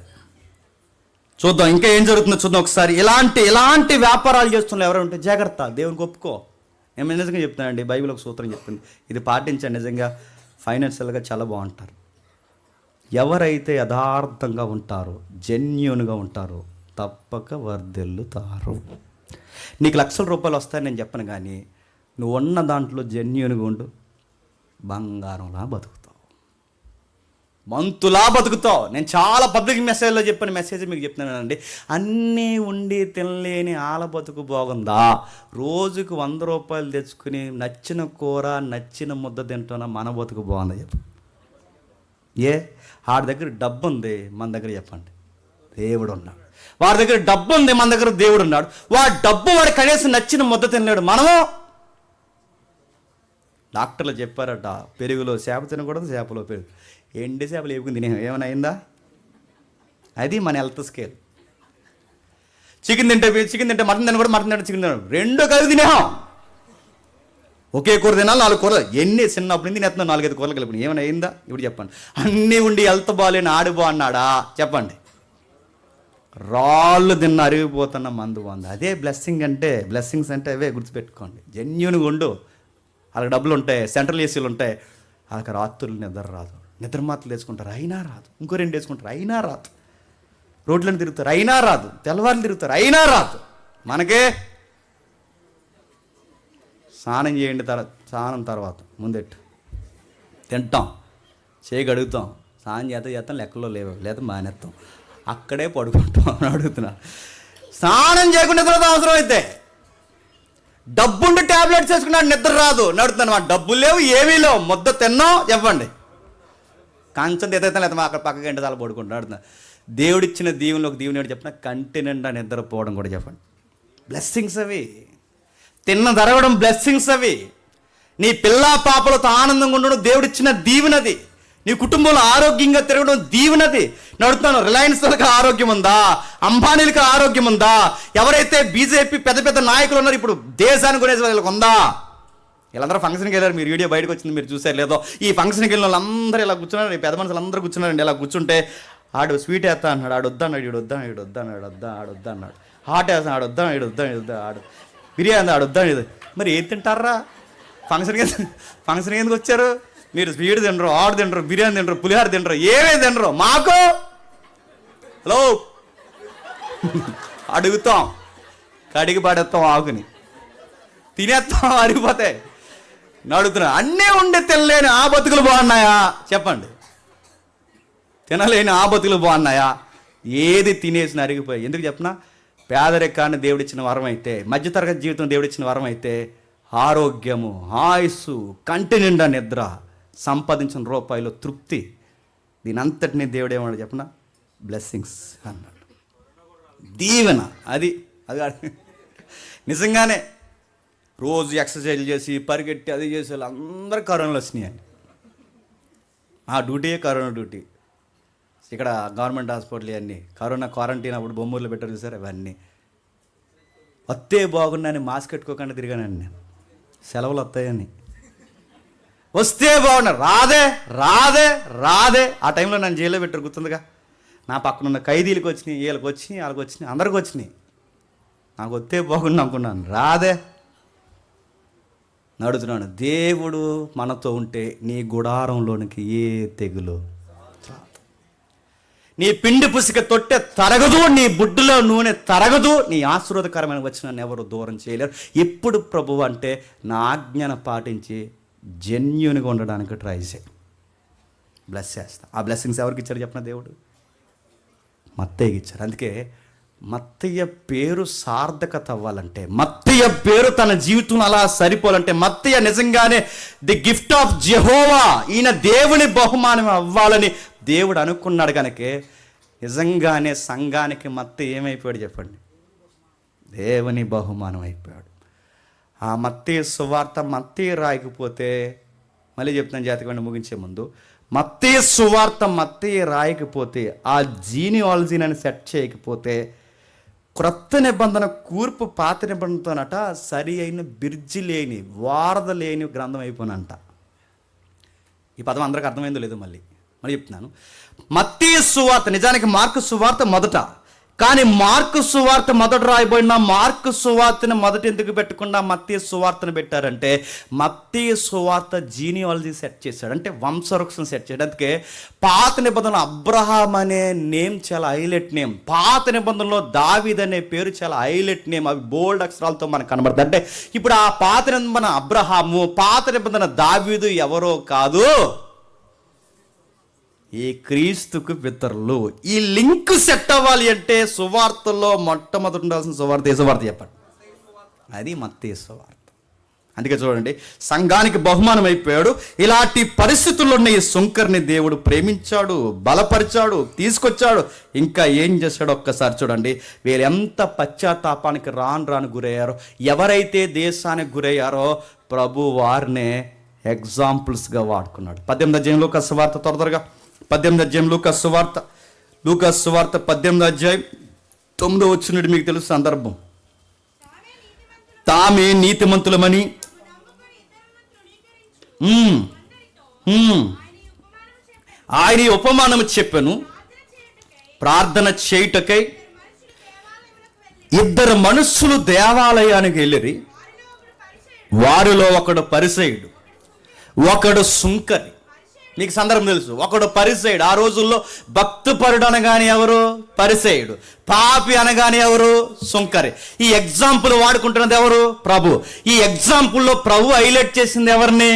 చూద్దాం ఇంకా ఏం జరుగుతుందో చూద్దాం ఒకసారి. ఇలాంటి వ్యాపారాలు చేస్తున్న ఎవరు ఉంటే జాగ్రత్త, దేవునికి ఒప్పుకో. నేను నిజంగా చెప్తానండి, బైబిల్ ఒక సూత్రం చెప్తుంది, ఇది పాటించండి, నిజంగా ఫైనాన్షియల్గా చాలా బాగుంటారు. ఎవరైతే యథార్థంగా ఉంటారో, జెన్యూన్గా ఉంటారో తప్పక వర్ధిల్లుతారు. నీకు ₹1,00,000 వస్తాయని నేను చెప్పను, కానీ నువ్వు ఉన్న దాంట్లో జెన్యూన్గా ఉండు, బంగారంలా బతుకుతావు. మంతులా బతుకుతావు. నేను చాలా పబ్లిక్ మెసేజ్లో చెప్పిన మెసేజ్ మీకు చెప్తున్నానండి. అన్నీ ఉండి తినలేని ఆల బతుకు బాగుందా? రోజుకు 100 రూపాయలు తెచ్చుకుని నచ్చిన కూర నచ్చిన ముద్ద తింటున్నా మన బతుకు బాగుందా చెప్పు. వాడి దగ్గర డబ్బు ఉంది, మన దగ్గర చెప్పండి దేవుడు ఉన్నాడు. వాడి దగ్గర డబ్బు ఉంది, మన దగ్గర దేవుడు ఉన్నాడు. వాడి డబ్బు వాడు కనీసం నచ్చిన ముద్ద తినలేడు. మనము డాక్టర్లు చెప్పారట, పెరుగులో చేప తినకూడదు, చేపలో పెరుగు. ఎండి చేపలు ఏపుకుని తినే ఏమైనా అయిందా? అది మన హెల్త్ స్కేల్. చికెన్ తింటే మటన్ తినకూడదు, మటన్ తింటే చికెన్ తినకూడదు. 2 కలిపి తినేహాం. ఒకే కూర తినాలి, 4 కూరలు. ఎన్ని చిన్నప్పుడు తినేస్తున్నాం, 4-5 కూరలు కలిపి. ఏమైనా అయిందా? ఇప్పుడు చెప్పండి. అన్నీ ఉండి హెల్త్ బాగాలేని ఆడు బాగున్నాడా చెప్పండి. రాళ్ళు తిన్న అరిగిపోతున్న మందు బాగుంది. అదే బ్లెస్సింగ్స్ అంటే అవే గుర్తుపెట్టుకోండి. జెన్యూన్గా ఉండు. వాళ్ళకి డబ్బులు ఉంటాయి, సెంట్రల్ ఏసీలు ఉంటాయి. వాళ్ళకి రాత్రులు నిద్ర రాదు, నిద్ర మాత్రలు వేసుకుంటారు అయినా రాదు, ఇంకో 2 వేసుకుంటారు అయినా రాదు, రోడ్లను తిరుగుతారు అయినా రాదు, తెల్లవారులు తిరుగుతారు అయినా రాదు. మనకే స్నానం చేయండి, స్నానం తర్వాత ముందెట్టు తింటాం, చేయగలుగుతాం, స్నానం చేస్తాం, లెక్కలో లేవు, లేదా మానేస్తాం, అక్కడే పడుకుంటాం అని అడుగుతున్నా. స్నానం చేయకుండా తర్వాత అవసరం అయితే డబ్బుండి ట్యాబ్లెట్స్ వేసుకున్నాడు, నిద్ర రాదు నడుతున్నాను. డబ్బులు లేవు, ఏమీ లేవు, ముద్ద తిన్నాం చెప్పండి, కంచం ఎత్తాను లేదా అక్కడ పక్క గంట తల పడుకుంటా అడుగుతున్నా. దేవుడిచ్చిన దీవెనలో ఒక దీవెన చెప్పిన కంటి నిండా నిద్రపోవడం కూడా చెప్పండి. బ్లెస్సింగ్స్ అవి. తిన్న జరగడం బ్లెస్సింగ్స్ అవి. నీ పిల్ల పాపలతో ఆనందంగా ఉండడం దేవుడిచ్చిన దీవెనది. నీ కుటుంబంలో ఆరోగ్యంగా తిరగడం దీవెనది. నడుతున్నాను. రిలయన్స్ వాళ్ళకి ఆరోగ్యం ఉందా? అంబానీలకు ఆరోగ్యం ఉందా? ఎవరైతే బీజేపీ పెద్ద పెద్ద నాయకులు ఉన్నారు ఇప్పుడు దేశాన్ని కొనేసి వాళ్ళకి ఉందా? వీళ్ళందరూ ఫంక్షన్కి వెళ్ళారు, మీరు వీడియో బయటకు వచ్చింది మీరు చూసారు లేదో. ఈ ఫంక్షన్కి వెళ్ళిన వాళ్ళందరూ ఇలా కూర్చున్నారు, పెద్ద మనుషులు అందరూ కూర్చున్నారండి. ఇలా కూర్చుంటే ఆడు స్వీట్ వేస్తా అన్నాడు, ఆడు వద్దా అన్నాడు, ఈడు వద్దా ఆడొద్దా అన్నాడు, హాట్ వేస్తా ఆడు వద్దా, ఈడు ఆడు బిర్యానీ ఆడు వద్దా. మరి ఏది తింటారా? ఫంక్షన్కి ఎందుకు వచ్చారు? మీరు స్వీట్ తినరు, ఆడు తినరు, బిర్యానీ తినరు, పులిహార తినరు, ఏమేమి తినరు. మాకు హలో అడుగుతాం, కడిగి పడేస్తాం, ఆకుని తినేస్తాం, అరిగిపోతాయి. నడుతున్నా. అన్నీ ఉండి తినలేని ఆ బతుకులు బాగున్నాయా చెప్పండి. తినలేని ఆ బతుకులు బాగున్నాయా? ఏది తినేసిన అరిగిపోయి. ఎందుకు చెప్పనా? పేదరికాన్ని దేవుడిచ్చిన వరం అయితే, మధ్యతరగతి జీవితం దేవుడిచ్చిన వరం అయితే, ఆరోగ్యము, ఆయుస్సు, కంటి నిండా నిద్ర, సంపాదించిన రూపాయలు తృప్తి, దీని అంతటినీ దేవుడు ఏమన్నాడు చెప్పనా? బ్లెస్సింగ్స్ అన్నాడు. దీవెన. అది నిజంగానే రోజు ఎక్సర్సైజ్ చేసి పరిగెట్టి అది చేసే వాళ్ళందరూ కరోనాలు వచ్చినాయండి. ఆ డ్యూటీయే కరోనా డ్యూటీ. ఇక్కడ గవర్నమెంట్ హాస్పిటల్ అన్నీ కరోనా క్వారంటైన్ అప్పుడు బొమ్మూరులో పెట్టారు చూసారు, అవన్నీ వస్తే బాగున్నాయని మాస్క్ పెట్టుకోకుండా తిరిగానండి నేను. సెలవులు వస్తాయని. వస్తే బాగున్నా, రాదే. ఆ టైంలో నన్ను జైల్లో పెట్టారు, గుర్తుందిగా. నా పక్కన ఉన్న ఖైదీలకు వచ్చినాయి, వీళ్ళకి వచ్చినాయి, వాళ్ళకి వచ్చినాయి, అందరికి వచ్చినాయి. నాకు వస్తే బాగుండు అనుకున్నాను, రాదే. నడుతున్నాను. దేవుడు మనతో ఉంటే నీ గుడారంలోనికి ఏ తెగులు, నీ పిండి పుసిక తొట్టె తరగదు, నీ బుడ్డులో నూనె తరగదు, నీ ఆశీర్వాదకరమైన వచ్చిన ఎవరు దూరం చేయలేరు. ఎప్పుడు ప్రభువు అంటే నా ఆజ్ఞను పాటించి జెన్యూన్గా ఉండడానికి ట్రై చేయి, బ్లెస్ చేస్తా. ఆ బ్లెస్సింగ్స్ ఎవరికి ఇచ్చారు చెప్పిన? దేవుడు మత్తయ్యకి ఇచ్చారు. అందుకే మత్తయ్య పేరు సార్థకత అవ్వాలంటే, మత్తయ్య పేరు తన జీవితం అలా సరిపోవాలంటే, మత్తయ్య నిజంగానే ది గిఫ్ట్ ఆఫ్ జెహోవా, ఈయన దేవుని బహుమానం అవ్వాలని దేవుడు అనుకున్నాడు. కనుకే నిజంగానే సంఘానికి మత్తయ్య ఏమైపోయాడు చెప్పండి? దేవుని బహుమానం అయిపోయాడు. ఆ మత్తయి సువార్త మత్తయి రాయకపోతే, మళ్ళీ చెప్తాను జాతకంగా ముగించే ముందు, మత్తయి సువార్త మత్తయి రాయకపోతే, ఆ జీనియాలజీని అని సెట్ చేయకపోతే, క్రొత్త నిబంధన కూర్పు పాత నిబంధనతోనట సరి అయిన బిర్జి లేని, వారధ లేని గ్రంథం అయిపోయినంట. ఈ పదం అందరికి అర్థమైందో లేదో మళ్ళీ చెప్తున్నాను. మత్తయి సువార్త నిజానికి మార్కు సువార్త మొదట, కానీ మార్కు సువార్త మొదట రాయబడిన మార్కు సువార్తను మొదట ఎందుకు పెట్టకుండా మత్తయి సువార్తను పెట్టారంటే, మత్తయి సువార్త జీనియాలజీ సెట్ చేశాడు, అంటే వంశవృక్షం సెట్ చేయడం. అందుకే పాత నిబంధనలో అబ్రహాం అనే నేమ్ చాలా హైలైట్ నేమ్, పాత నిబంధనలో దావీద్ అనే పేరు చాలా హైలైట్ నేమ్. అవి బోల్డ్ అక్షరాలతో మనకు కనబడుతుంది. అంటే ఇప్పుడు ఆ పాత నిబంధన అబ్రహాము, పాత నిబంధన దావీదు ఎవరో కాదు, ఈ క్రీస్తుకు పితరులు. ఈ లింక్ సెట్ అవ్వాలి అంటే సువార్తల్లో మొట్టమొదటి ఉండాల్సిన సువార్త ఏ సువార్త చెప్పండి? అది మత్తయి సువార్త. అందుకే చూడండి, సంఘానికి బహుమానం అయిపోయాడు. ఇలాంటి పరిస్థితుల్లో ఉన్న ఈ సుంకర్ని దేవుడు ప్రేమించాడు, బలపరిచాడు, తీసుకొచ్చాడు. ఇంకా ఏం చేశాడు ఒక్కసారి చూడండి. వీళ్ళు ఎంత పశ్చాత్తాపానికి రాను గురయ్యారో, ఎవరైతే దేశానికి గురయ్యారో ప్రభు వారినే ఎగ్జాంపుల్స్గా వాడుకున్నాడు. 18వ అధ్యాయం లూకా సువార్త, త్వరగా 18వ అధ్యాయం లూకా సువార్త 18వ అధ్యాయం 9వ వచనం. మీకు తెలుసు సందర్భం. తామే నీతిమంతులమని ఆయన ఉపమానము చెప్పాను. ప్రార్థన చేయుటకై ఇద్దరు మనుషులు దేవాలయానికి వెళ్ళిరి. వారిలో ఒకడు పరిసయుడు, ఒకడు సుంకరి. మీకు సందర్భం తెలుసు. ఒకడు పరిసయుడు. ఆ రోజుల్లో భక్తిపరుడు అనగానే ఎవరు? పరిసయుడు. పాపి అనగానే ఎవరు? సుంకరి. ఈ ఎగ్జాంపుల్ వాడుకుంటున్నది ఎవరు? ప్రభు. ఈ ఎగ్జాంపుల్లో ప్రభు హైలైట్ చేసింది ఎవరిని?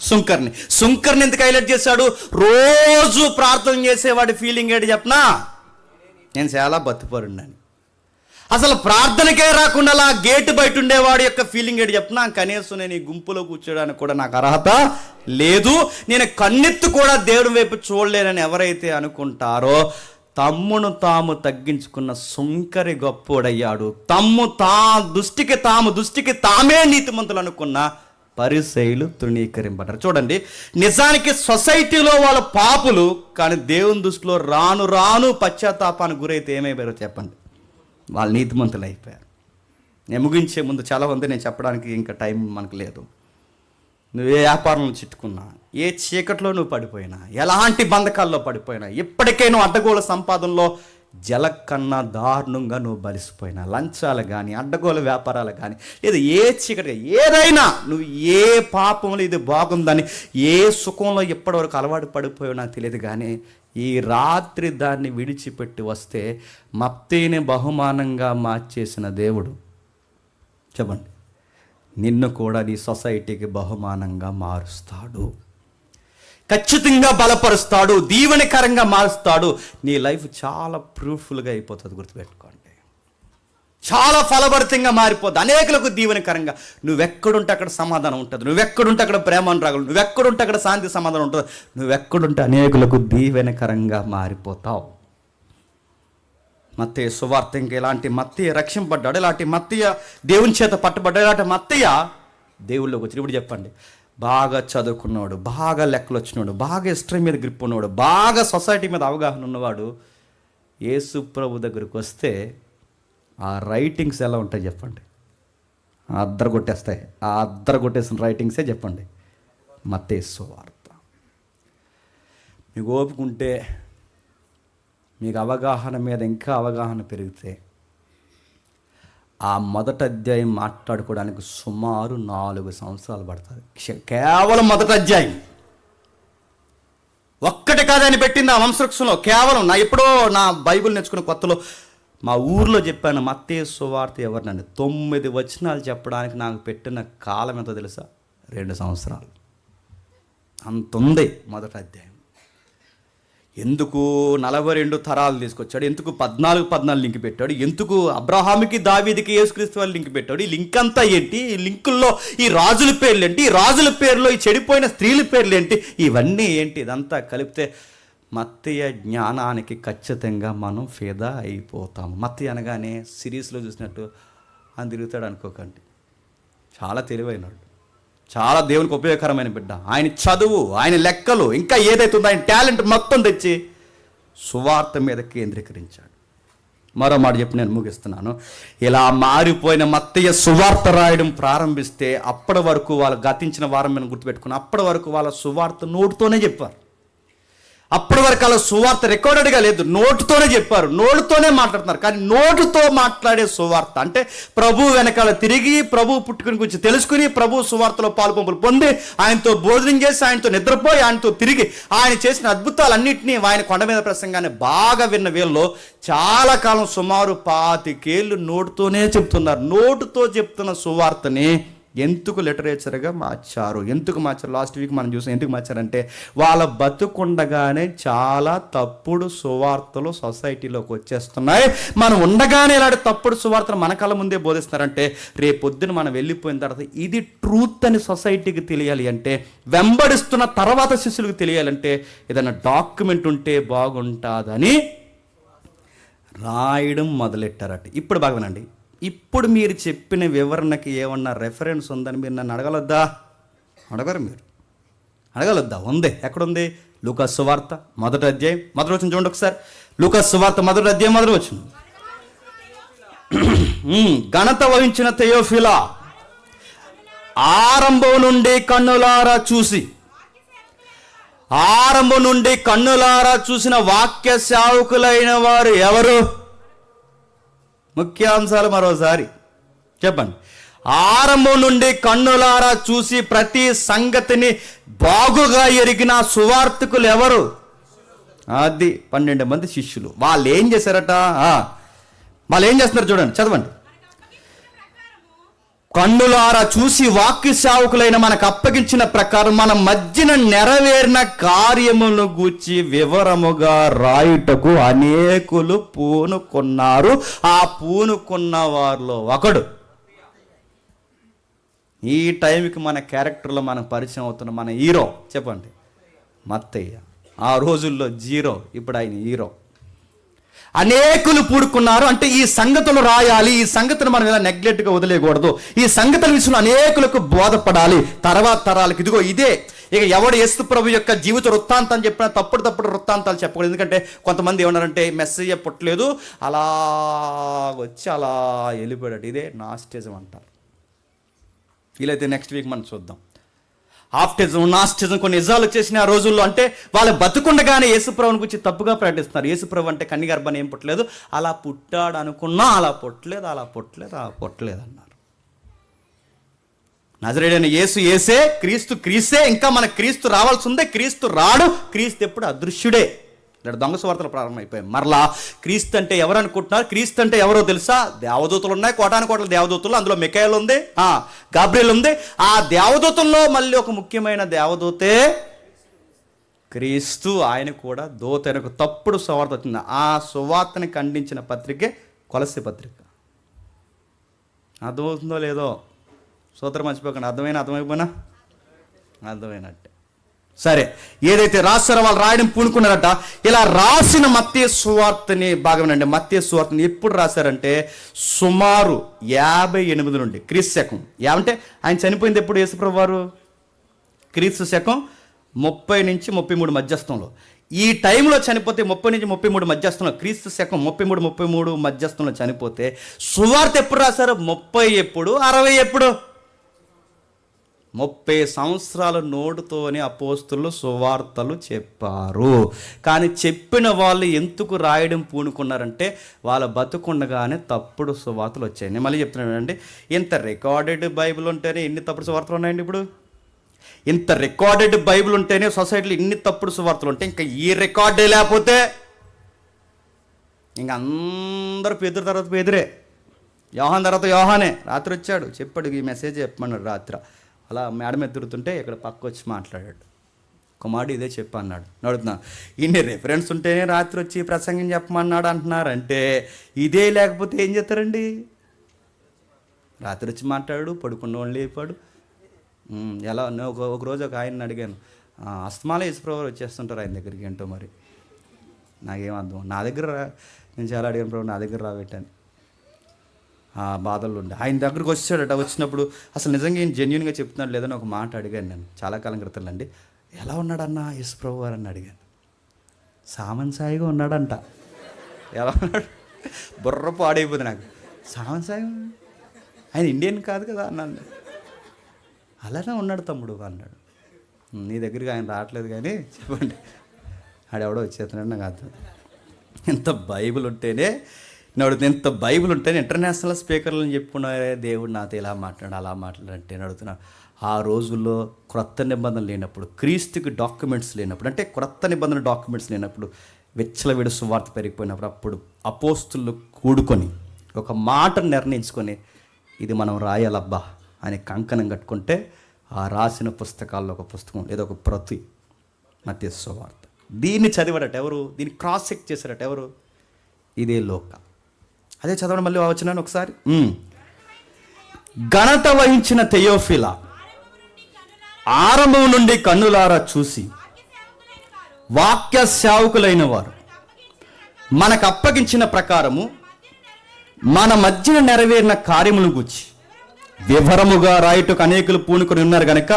సుంకర్ని. సుంకర్ని ఎందుకు హైలైట్ చేశాడు? రోజు ప్రార్థన చేసేవాడి ఫీలింగ్ ఏంటి చెప్పనా? నేను చాలా భక్తిపరుడిని. అసలు ప్రార్థనకే రాకుండా అలా గేటు బయట ఉండేవాడి యొక్క ఫీలింగ్ ఏంటి చెప్పనా? కనీసం నేను ఈ గుంపులో కూర్చోడానికి కూడా నాకు అర్హత లేదు, నేను కన్నెత్తు కూడా దేవుడి వైపు చూడలేనని ఎవరైతే అనుకుంటారో తమ్మును తాము తగ్గించుకున్న సుంకరి గొప్పోడయ్యాడు. దృష్టికి తామే నీతిమంతులు అనుకున్న పరిసయ్యులు తృణీకరింపడ్డారు. చూడండి, నిజానికి సొసైటీలో వాళ్ళ పాపులు, కానీ దేవుని దృష్టిలో రాను పశ్చాత్తాపానికి గురైతే ఏమైపోయారో చెప్పండి? వాళ్ళు నీతిమంతులు అయిపోయారు. నేను ముగించే ముందు చాలా మంది నేను చెప్పడానికి ఇంకా టైం మనకు లేదు. నువ్వు ఏ వ్యాపారంలో చిట్టుకున్నా, ఏ చీకట్లో నువ్వు పడిపోయినా, ఎలాంటి బంధకాల్లో పడిపోయినా, ఇప్పటికే నువ్వు అడ్డగోల సంపాదనలో జల కన్నా దారుణంగా నువ్వు బలిసిపోయినా, లంచాలు కానీ, అడ్డగోల వ్యాపారాలు కానీ, లేదా ఏ చీకటి, ఏదైనా నువ్వు ఏ పాపంలో ఇది బాగుందని, ఏ సుఖంలో ఇప్పటివరకు అలవాటు పడిపోయావు నాకు తెలియదు, కానీ ఈ రాత్రి దాన్ని విడిచిపెట్టి వస్తే మత్తయిని బహుమానంగా మార్చేసిన దేవుడు చెప్పండి, నిన్ను కూడా నీ సొసైటీకి బహుమానంగా మారుస్తాడు. ఖచ్చితంగా బలపరుస్తాడు, దీవెనకరంగా మారుస్తాడు. నీ లైఫ్ చాలా ప్రూఫ్ఫుల్గా అయిపోతుంది. గుర్తుపెట్టుకోండి, చాలా ఫలభరితంగా మారిపోద్ది, అనేకులకు దీవెనకరంగా. నువ్వెక్కడుంటే అక్కడ సమాధానం ఉంటుంది, నువ్వెక్కడుంటే అక్కడ ప్రేమ అనురాగలు, నువ్వెక్కడుంటే అక్కడ శాంతి సమాధానం ఉంటుంది, నువ్వెక్కడుంటే అనేకులకు దీవెనకరంగా మారిపోతావు. మత్తయి సువార్త ఇంకా ఇలాంటి మత్తయి రక్షింపడ్డాడు, ఇలాంటి మత్తయి దేవుని చేత పట్టబడ్డాడు, ఇలాంటి మత్తయి దేవుళ్ళకి వచ్చి. ఇప్పుడు చెప్పండి, బాగా చదువుకున్నవాడు, బాగా లెక్కలు వచ్చినవాడు, బాగా హిస్టరీ మీద గ్రిప్ ఉన్నవాడు, బాగా సొసైటీ మీద అవగాహన ఉన్నవాడు యేసు ప్రభు దగ్గరికి వస్తే ఆ రైటింగ్స్ ఎలా ఉంటాయి చెప్పండి? అద్దరు కొట్టేస్తాయి. ఆ అద్దరు కొట్టేసిన రైటింగ్సే చెప్పండి మత్తయి సువార్త. మీకు ఓపుకుంటే, మీకు అవగాహన మీద ఇంకా అవగాహన పెరిగితే ఆ మొదటి అధ్యాయం మాట్లాడుకోవడానికి సుమారు 4 సంవత్సరాలు పడుతుంది. కేవలం మొదటి అధ్యాయం ఒక్కటి కాదని పెట్టింది ఆ వంశవృక్షంలో. కేవలం ఎప్పుడో నా బైబిల్ నేర్చుకున్న కొత్తలో మా ఊర్లో చెప్పాను మత్తయి సువార్త ఎవరినండి. 9 వచనాలు చెప్పడానికి నాకు పెట్టిన కాలం ఎంతో తెలుసా? 2 సంవత్సరాలు. అంత ఉంది మొదటి అధ్యాయం. ఎందుకు 42 తరాలు తీసుకొచ్చాడు, ఎందుకు 14 లింక్ పెట్టాడు, ఎందుకు అబ్రహాముకి దావీదుకి యేసుక్రీస్తు వాళ్ళు లింక్ పెట్టాడు, ఈ లింక్ అంతా ఏంటి, ఈ లింకుల్లో ఈ రాజుల పేర్లు ఏంటి, ఈ రాజుల పేర్లో ఈ చెడిపోయిన స్త్రీల పేర్లు ఏంటి, ఇవన్నీ ఏంటి, ఇదంతా కలిపితే మత్తయి జ్ఞానానికి ఖచ్చితంగా మనం ఫిదా అయిపోతాము. మత్తయి అనగానే సిరీస్లో చూసినట్టు అని తిరుగుతాడు అనుకోకండి. చాలా తెలివైనడు, చాలా దేవునికి ఉపయోగకరమైన బిడ్డ. ఆయన చదువు, ఆయన లెక్కలు, ఇంకా ఏదైతే ఉందో ఆయన టాలెంట్ మొత్తం తెచ్చి సువార్త మీద కేంద్రీకరించాడు. మరో మాట చెప్పి నేను ముగిస్తున్నాను. ఇలా మారిపోయిన మత్తయి సువార్త రాయడం ప్రారంభిస్తే అప్పటి వరకు వాళ్ళు గతించిన వారం మీద గుర్తుపెట్టుకుని, అప్పటి వరకు వాళ్ళ సువార్త నోటితోనే చెప్పారు. అప్పటి వరకు అలా సువార్త రికార్డెడ్గా లేదు, నోటుతోనే చెప్పారు, నోటుతోనే మాట్లాడుతున్నారు. కానీ నోటుతో మాట్లాడే సువార్త అంటే ప్రభు వెనకాల తిరిగి, ప్రభు పుట్టుకుని గురించి తెలుసుకుని, ప్రభు సువార్తలో పాలుపంపులు పొంది, ఆయనతో భోజనం చేసి, ఆయనతో నిద్రపోయి, ఆయనతో తిరిగి, ఆయన చేసిన అద్భుతాలన్నింటినీ ఆయన కొండ మీద ప్రసంగాన్ని బాగా విన్న వీళ్ళలో చాలా కాలం సుమారు 25 ఏళ్ళు నోటుతోనే చెప్తున్నారు. నోటుతో చెప్తున్న సువార్తని ఎందుకు లిటరేచర్గా మార్చారు? ఎందుకు మార్చారు? లాస్ట్ వీక్ మనం చూసాం. ఎందుకు మార్చారంటే వాళ్ళ బతుకుండగానే చాలా తప్పుడు సువార్తలు సొసైటీలోకి వచ్చేస్తున్నాయి. మనం ఉండగానే ఇలాంటి తప్పుడు సువార్తలు మన కళ్ళ ముందే బోధిస్తున్నారంటే రేపొద్దున మనం వెళ్ళిపోయిన తర్వాత ఇది ట్రూత్ అని సొసైటీకి తెలియాలి అంటే, వెంబడిస్తున్న తర్వాత శిష్యులకు తెలియాలంటే ఏదైనా డాక్యుమెంట్ ఉంటే బాగుంటుందని రాయడం మొదలెట్టారట. ఇప్పుడు బాగానండి, ఇప్పుడు మీరు చెప్పిన వివరణకి ఏమన్నా రెఫరెన్స్ ఉందని మీరు నన్ను అడగలొద్దా? అడగరు మీరు, అడగలొద్దా? ఉంది. ఎక్కడుంది? లూకాసు సువార్త 1వ అధ్యాయం 1వ వచనం చూడండి ఒకసారి. లూకాసు సువార్త 1వ అధ్యాయం 1వ వచనం. ఘనత వహించిన థెయోఫిలా, ఆరంభం నుండి కన్నులారా చూసిన వాక్య సేవకులైన వారు ఎవరు? ముఖ్యాంశాలు మరోసారి చెప్పండి. ఆరంభం నుండి కన్నులారా చూసి ప్రతి సంగతిని బాగుగా ఎరిగిన సువార్తికులు ఎవరు? అది 12 మంది శిష్యులు. వాళ్ళు ఏం చేశారట? వాళ్ళు ఏం చేస్తున్నారు చూడండి, చదవండి. కన్నులారా చూసి వాక్య సేవకులైన మనకు అప్పగించిన ప్రకారం మన మధ్యన నెరవేరిన కార్యములను గూర్చి వివరముగా రాయుటకు అనేకులు పూనుకున్నారు. ఆ పూనుకున్న వారిలో ఒకడు ఈ టైంకి మన క్యారెక్టర్లో మనకు పరిచయం అవుతున్న మన హీరో చెప్పండి, మత్తయ్య. ఆ రోజుల్లో 0, ఇప్పుడు ఆయన హీరో. అనేకులు పూడుకున్నారు అంటే ఈ సంగతులు రాయాలి, ఈ సంగతులు మనం ఇలా నెగ్లెక్ట్గా వదిలేయకూడదు, ఈ సంగతుల విషయంలో అనేకులకు బోధపడాలి తర్వాత తరాలకు. ఇదిగో ఇదే ఇక ఎవడు యేసు ప్రభు యొక్క జీవిత వృత్తాంతం చెప్పినా తప్పుడు వృత్తాంతాలు చెప్పకూడదు. ఎందుకంటే కొంతమంది ఏమన్నారంటే మెస్సేజ్ పుట్టలేదు, అలా వచ్చి అలా వెళ్ళిపోయాడు. ఇదే నాస్టిజం అంటారు. వీలైతే నెక్స్ట్ వీక్ మనం చూద్దాం. ఆప్టిజం, నాస్టిజం, కొన్ని నిజాలు వచ్చేసిన ఆ రోజుల్లో. అంటే వాళ్ళు బతుకుండగానే యేసుప్రభుని గురించి తప్పుగా ప్రకటిస్తున్నారు. యేసుప్రభు అంటే కన్య గర్భాన్ని ఏం పుట్టలేదు, అలా పుట్టాడు అనుకున్నా అలా పుట్టలేదు అన్నారు. నజరేయుడైన యేసు యేసే, క్రీస్తు క్రీస్తే. ఇంకా మన క్రీస్తు రావాల్సి ఉంది. క్రీస్తు రాడు. క్రీస్తు ఎప్పుడు అదృశ్యుడే. ఇక్కడ దొంగ సువార్తలు ప్రారంభమైపోయాయి. మరలా క్రీస్తు అంటే ఎవరు అనుకుంటున్నారు? క్రీస్తు అంటే ఎవరో తెలుసా? దేవదూతలు ఉన్నాయి, కోటాను దేవదూతలు. అందులో మిఖాయేలు ఉంది, గాబ్రియల్ ఉంది. ఆ దేవదూతల్లో మళ్ళీ ఒక ముఖ్యమైన దేవదూతే క్రీస్తు. ఆయన కూడా దూత. ఒక తప్పుడు సువార్త వచ్చింది. ఆ సువార్తని ఖండించిన పత్రికే కొలస్సీ పత్రిక. అర్థమవుతుందో లేదో సూత్రం మర్చిపోకండి. అర్థమైపోయినా అర్థమైనట్టే. సరే, ఏదైతే రాస్తారో వాళ్ళు రాయడం పూనుకున్నారట. ఇలా రాసిన మత్తయి సువార్తని భాగమేనండి. మత్తయి సువార్తని ఎప్పుడు రాశారంటే సుమారు 58 నుండి క్రీస్తు శకం. అంటే ఆయన చనిపోయింది ఎప్పుడు యేసుప్రభు వారు? క్రీస్తు శకం 30 నుంచి 33 మధ్యస్థంలో. ఈ టైంలో చనిపోతే 30 నుంచి 33 మధ్యస్థంలో, క్రీస్తు శకం 33 మధ్యస్థంలో చనిపోతే సువార్త ఎప్పుడు రాశారు? 30 ఎప్పుడు, 60 ఎప్పుడు? 30 సంవత్సరాల నోటుతోనే అపోస్తులు సువార్తలు చెప్పారు. కానీ చెప్పిన వాళ్ళు ఎందుకు రాయడం పూనుకున్నారంటే వాళ్ళ బతుకుండగానే తప్పుడు సువార్తలు వచ్చాయి. నేను మళ్ళీ చెప్తున్నానండి, ఇంత రికార్డెడ్ బైబిల్ ఉంటేనే ఎన్ని తప్పుడు సువార్తలు ఉన్నాయండి? ఇప్పుడు ఇంత రికార్డెడ్ బైబిల్ ఉంటేనే సొసైటీలో ఇన్ని తప్పుడు సువార్తలు ఉంటాయి. ఇంకా ఈ రికార్డే లేకపోతే ఇంక అందరూ పేదరు తర్వాత పేదరే, యోహాన్ తర్వాత యోహానే. రాత్రి వచ్చాడు, చెప్పాడు, ఈ మెసేజ్ చెప్పమన్నాడు. రాత్రి అలా మేడ మీద తిరుగుతుంటే ఇక్కడ పక్క వచ్చి మాట్లాడాడు. కుమారుడు ఇదే చెప్పన్నాడు. అడుగుతున్నా, ఇన్ని రెఫరెన్స్ ఉంటేనే రాత్రి వచ్చి ప్రసంగం చెప్పమన్నాడు అంటున్నారంటే ఇదే లేకపోతే ఏం చేస్తారండి? రాత్రి వచ్చి మాట్లాడు, పడుకున్న వాళ్ళు లేపాడు. ఎలా ఒక రోజు ఒక ఆయన్ని అడిగాను, అస్తమాల యేసుప్రభు వచ్చేస్తుంటారు ఆయన దగ్గరికి, ఏంటో మరి నాకేం అర్థం. నా దగ్గర నేను చాలా అడిగాను, ప్రభు నా దగ్గర రాబెట్టాను. ఆ బాధల్లో ఉండే ఆయన దగ్గరకు వచ్చాడట. వచ్చినప్పుడు అసలు నిజంగా ఏం జెన్యున్గా చెప్తున్నాడు లేదని ఒక మాట అడిగాను నేను, చాలా కాలం క్రితం అండి. ఎలా ఉన్నాడన్నా యేసుప్రభు వారు అని అడిగాను. సామన్ సాయిగా ఉన్నాడంట. ఎలా ఉన్నాడు? బుర్ర పాడైపోతుంది నాకు. సామన్ సాయి ఆయన ఇండియన్ కాదు కదా అన్నాను. అలానే ఉన్నాడు తమ్ముడు అన్నాడు. నీ దగ్గరికి ఆయన రావట్లేదు కానీ చెప్పండి, ఆడెవడో వచ్చేస్తున్నాడు. నాకు అర్థం. ఇంత బైబిల్ ఉంటేనే ఇంత బైబిల్ ఉంటేనే ఇంటర్నేషనల్ స్పీకర్లను చెప్పుకున్నారే దేవుడు నాతో ఇలా మాట్లాడు అలా మాట్లాడంటే అడుగుతున్నాడు. ఆ రోజుల్లో క్రొత్త నిబంధనలు లేనప్పుడు, క్రీస్తుకి డాక్యుమెంట్స్ లేనప్పుడు, అంటే క్రొత్త నిబంధన డాక్యుమెంట్స్ లేనప్పుడు, విచ్చలవిడి సువార్త పెరిగిపోయినప్పుడు, అప్పుడు అపోస్తులు కూడుకొని ఒక మాట నిర్ణయించుకొని ఇది మనం రాయాలబ్బా అని కంకణం కట్టుకుంటే ఆ రాసిన పుస్తకాల్లో ఒక పుస్తకం లేదా ఒక ప్రతి మత్తయి సువార్త. దీన్ని చదివాడట ఎవరు? దీన్ని క్రాస్ చెక్ చేశారట ఎవరు? ఇదే లోక. అదే చదవడం మళ్ళీ వచ్చినాను ఒకసారి. ఘనత వహించిన థెయోఫిలా, ఆరంభం నుండి కన్నులారా చూసి వాక్య సేవకులైన వారు మనకు అప్పగించిన ప్రకారము మన మధ్యన నెరవేరిన కార్యములను గూర్చి వివరముగా రాయుటకు అనేకులు పూనుకొని ఉన్నారు కనుక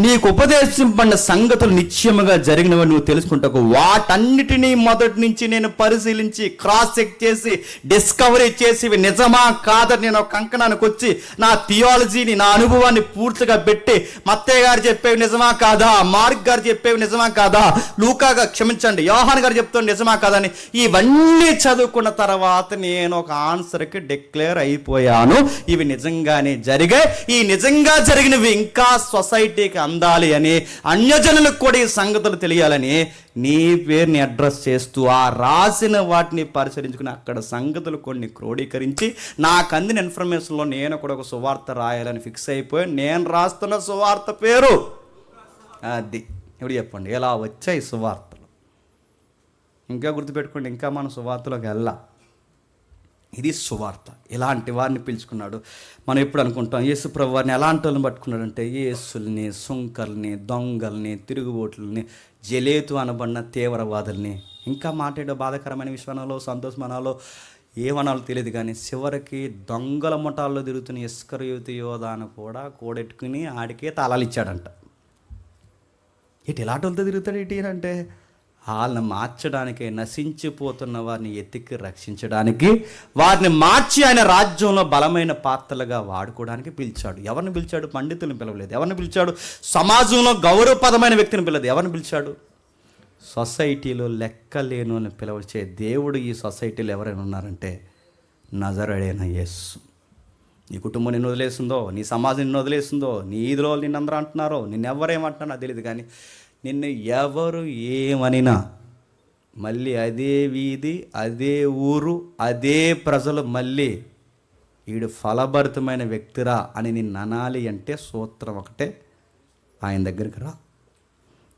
నీకు ఉపదేశింపడిన సంగతులు నిశ్చయముగా జరిగినవి నువ్వు తెలుసుకుంటావు. వాటన్నిటినీ మొదటి నుంచి నేను పరిశీలించి క్రాస్ చెక్ చేసి డిస్కవరీ చేసి ఇవి నిజమా కాదని నేను ఒక కంకణానికి వచ్చి నా థియాలజీని, నా అనుభవాన్ని పూర్తిగా పెట్టి మత్తయ్య గారు చెప్పేవి నిజమా కాదా, మార్క్ గారు చెప్పేవి నిజమా కాదా, లూకాగా క్షమించండి యోహాన్ గారు చెప్తాను నిజమా కాదా అని ఇవన్నీ చదువుకున్న తర్వాత నేను ఒక ఆన్సర్కి డిక్లేర్ అయిపోయాను. ఇవి నిజంగానే జరిగాయి. ఈ నిజంగా జరిగినవి ఇంకా సొసైటీకి అందాలి అని, అన్యజనులకు కూడా ఈ సంగతులు తెలియాలని నీ పేరుని అడ్రస్ చేస్తూ ఆ రాసిన వాటిని పరిశీలించుకుని అక్కడ సంగతులు కొన్ని క్రోడీకరించి నాకు అందిన ఇన్ఫర్మేషన్లో నేను కూడా ఒక సువార్త రాయాలని ఫిక్స్ అయిపోయి నేను రాస్తున్న సువార్త పేరు అది. ఇప్పుడు చెప్పండి ఎలా వచ్చాయి సువార్తలు? ఇంకా గుర్తుపెట్టుకోండి, ఇంకా మన సువార్తలోకి వెళ్ళా. ఇది సువార్త. ఇలాంటి వారిని పిలుచుకున్నాడు. మనం ఎప్పుడు అనుకుంటాం యేసుప్రభు వారిని ఎలాంటి వాళ్ళని పట్టుకున్నాడంటే యేసుల్ని, సుంకర్ని, దొంగల్ని, తిరుగుబోట్లని, జలేతు అనబడిన తీవ్రవాదుల్ని, ఇంకా మాట్లాడే బాధాకరమైన విషయాలలో సంతోషమనాలో ఏమనాలో తెలియదు కానీ చివరికి దొంగల ముఠాల్లో తిరుగుతున్న ఇస్కరియోతు యోధాను కూడా కూడెట్టుకుని ఆడికే తాళాలు ఇచ్చాడంట. ఇలాంటి వాళ్ళతో తిరుగుతాడు ఏంటి అంటే వాళ్ళని మార్చడానికి, నశించిపోతున్న వారిని ఎత్తికి రక్షించడానికి, వారిని మార్చి ఆయన రాజ్యంలో బలమైన పాత్రలుగా వాడుకోవడానికి పిలిచాడు. ఎవరిని పిలిచాడు? పండితులను పిలవలేదు. ఎవరిని పిలిచాడు? సమాజంలో గౌరవపదమైన వ్యక్తిని పిలవలేదు. ఎవరిని పిలిచాడు? సొసైటీలో లెక్కలేను అని పిలవచ్చే దేవుడు ఈ సొసైటీలో ఎవరైనా ఉన్నారంటే నజరేయుడైన యేసు. నీ కుటుంబం నిన్ను వదిలేస్తుందో, నీ సమాజం నిన్ను వదిలేస్తుందో, నీ ఈదులో నిన్నందరూ అంటున్నారో, నిన్నెవరేమంటున్నారో నాకు తెలియదు కానీ నిన్ను ఎవరు ఏమనినా మళ్ళీ అదే వీధి, అదే ఊరు, అదే ప్రజలు మళ్ళీ వీడు ఫలభరితమైన వ్యక్తిరా అని నిన్ను అనాలి అంటే సూత్రం ఒకటే, ఆయన దగ్గరికి రా.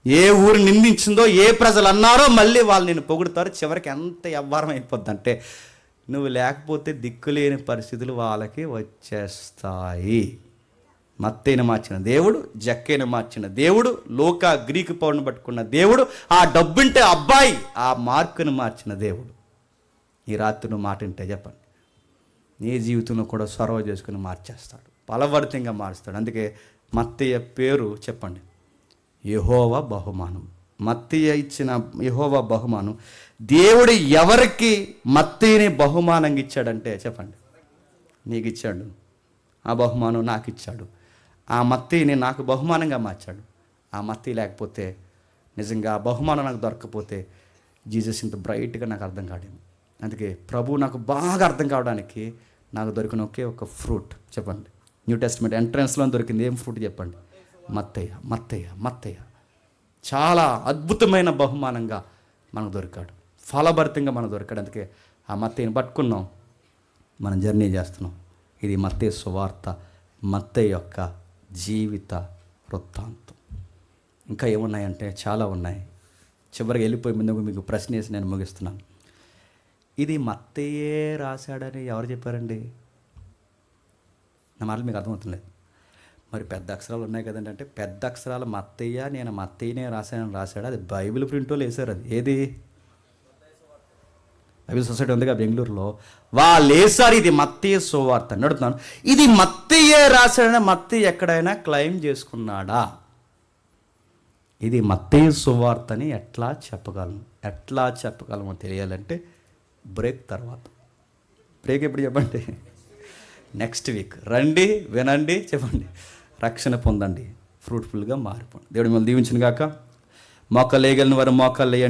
ఏ ఊరు నిందించిందో, ఏ ప్రజలు అన్నారో మళ్ళీ వాళ్ళు నిన్ను పొగుడుతారు. చివరికి ఎంత వ్యవహారం అయిపోద్దంటే నువ్వు లేకపోతే దిక్కులేని పరిస్థితులు వాళ్ళకి వచ్చేస్తాయి. మత్తయిని మార్చిన దేవుడు, జక్కైని మార్చిన దేవుడు, లోక గ్రీకు పౌరుని పట్టుకున్న దేవుడు, ఆ డబ్బుంటే అబ్బాయి ఆ మార్కుని మార్చిన దేవుడు ఈ రాత్రి నువ్వు మాట వింటే చెప్పండి నీ జీవితంలో కూడా సొరవ చేసుకుని మార్చేస్తాడు, ఫలవర్తంగా మారుస్తాడు. అందుకే మత్తయ్య పేరు చెప్పండి యెహోవా బహుమానం. మత్తయ్య ఇచ్చిన యెహోవా బహుమానం. దేవుడు ఎవరికి మత్తయ్యని బహుమానంగా ఇచ్చాడంటే చెప్పండి నీకు ఇచ్చాడు. ఆ బహుమానం నాకు ఇచ్చాడు. ఆ మత్తయ్యని నాకు బహుమానంగా మార్చాడు. ఆ మత్తయ్య లేకపోతే నిజంగా ఆ బహుమానం నాకు దొరకకపోతే జీసస్ ఇంత బ్రైట్గా నాకు అర్థం కాడేమో. అందుకే ప్రభు నాకు బాగా అర్థం కావడానికి నాకు దొరికిన ఒకే ఒక ఫ్రూట్ చెప్పండి. న్యూ టెస్ట్మెంట్ ఎంట్రన్స్లో దొరికింది ఏం ఫ్రూట్ చెప్పండి? మత్తయ్య. మత్తయ్య మత్తయ్య చాలా అద్భుతమైన బహుమానంగా మనకు దొరికాడు, ఫలభరితంగా మనకు దొరికాడు. అందుకే ఆ మత్తయ్యని పట్టుకున్నాం, మనం జర్నీ చేస్తున్నాం. ఇది మత్తయి సువార్త, మత్తయి యొక్క జీవిత వృత్తాంతం. ఇంకా ఏమున్నాయంటే చాలా ఉన్నాయి. చివరికి వెళ్ళిపోయి ముందుకు మీకు ప్రశ్న వేసి నేను ముగిస్తున్నాను. ఇది మత్తయ్యే రాశాడని ఎవరు చెప్పారండి? నా మాటలు మీకు అర్థమవుతుంది. మరి పెద్ద అక్షరాలు ఉన్నాయి కదండి అంటే పెద్ద అక్షరాలు మత్తయ్య, నేను మత్తయ్యనే రాశానని రాశాడు. అది బైబిల్ ప్రింట్లో వేశారు. అది ఏది? బైబిల్ సొసైటీ ఉందిగా బెంగళూరులో, వాళ్ళు వేసారు ఇది మత్తయి సువార్త అని అడుగుతున్నాను. ఇది మత్తయ్యే రాశాడని మత్తయ్య ఎక్కడైనా క్లెయిమ్ చేసుకున్నాడా? ఇది మత్తయి సువార్త అని ఎట్లా చెప్పగలమో తెలియాలంటే బ్రేక్ తర్వాత. బ్రేక్ ఎప్పుడు చెప్పండి? నెక్స్ట్ వీక్ రండి, వినండి, చెప్పండి, రక్షణ పొందండి, ఫ్రూట్ఫుల్గా మారిపోండి. దేవుడు మిమ్మల్ని దీవించును గాక. మోకాళ్ళు వేయగలిగిన వారు మోకాళ్ళు వేయండి.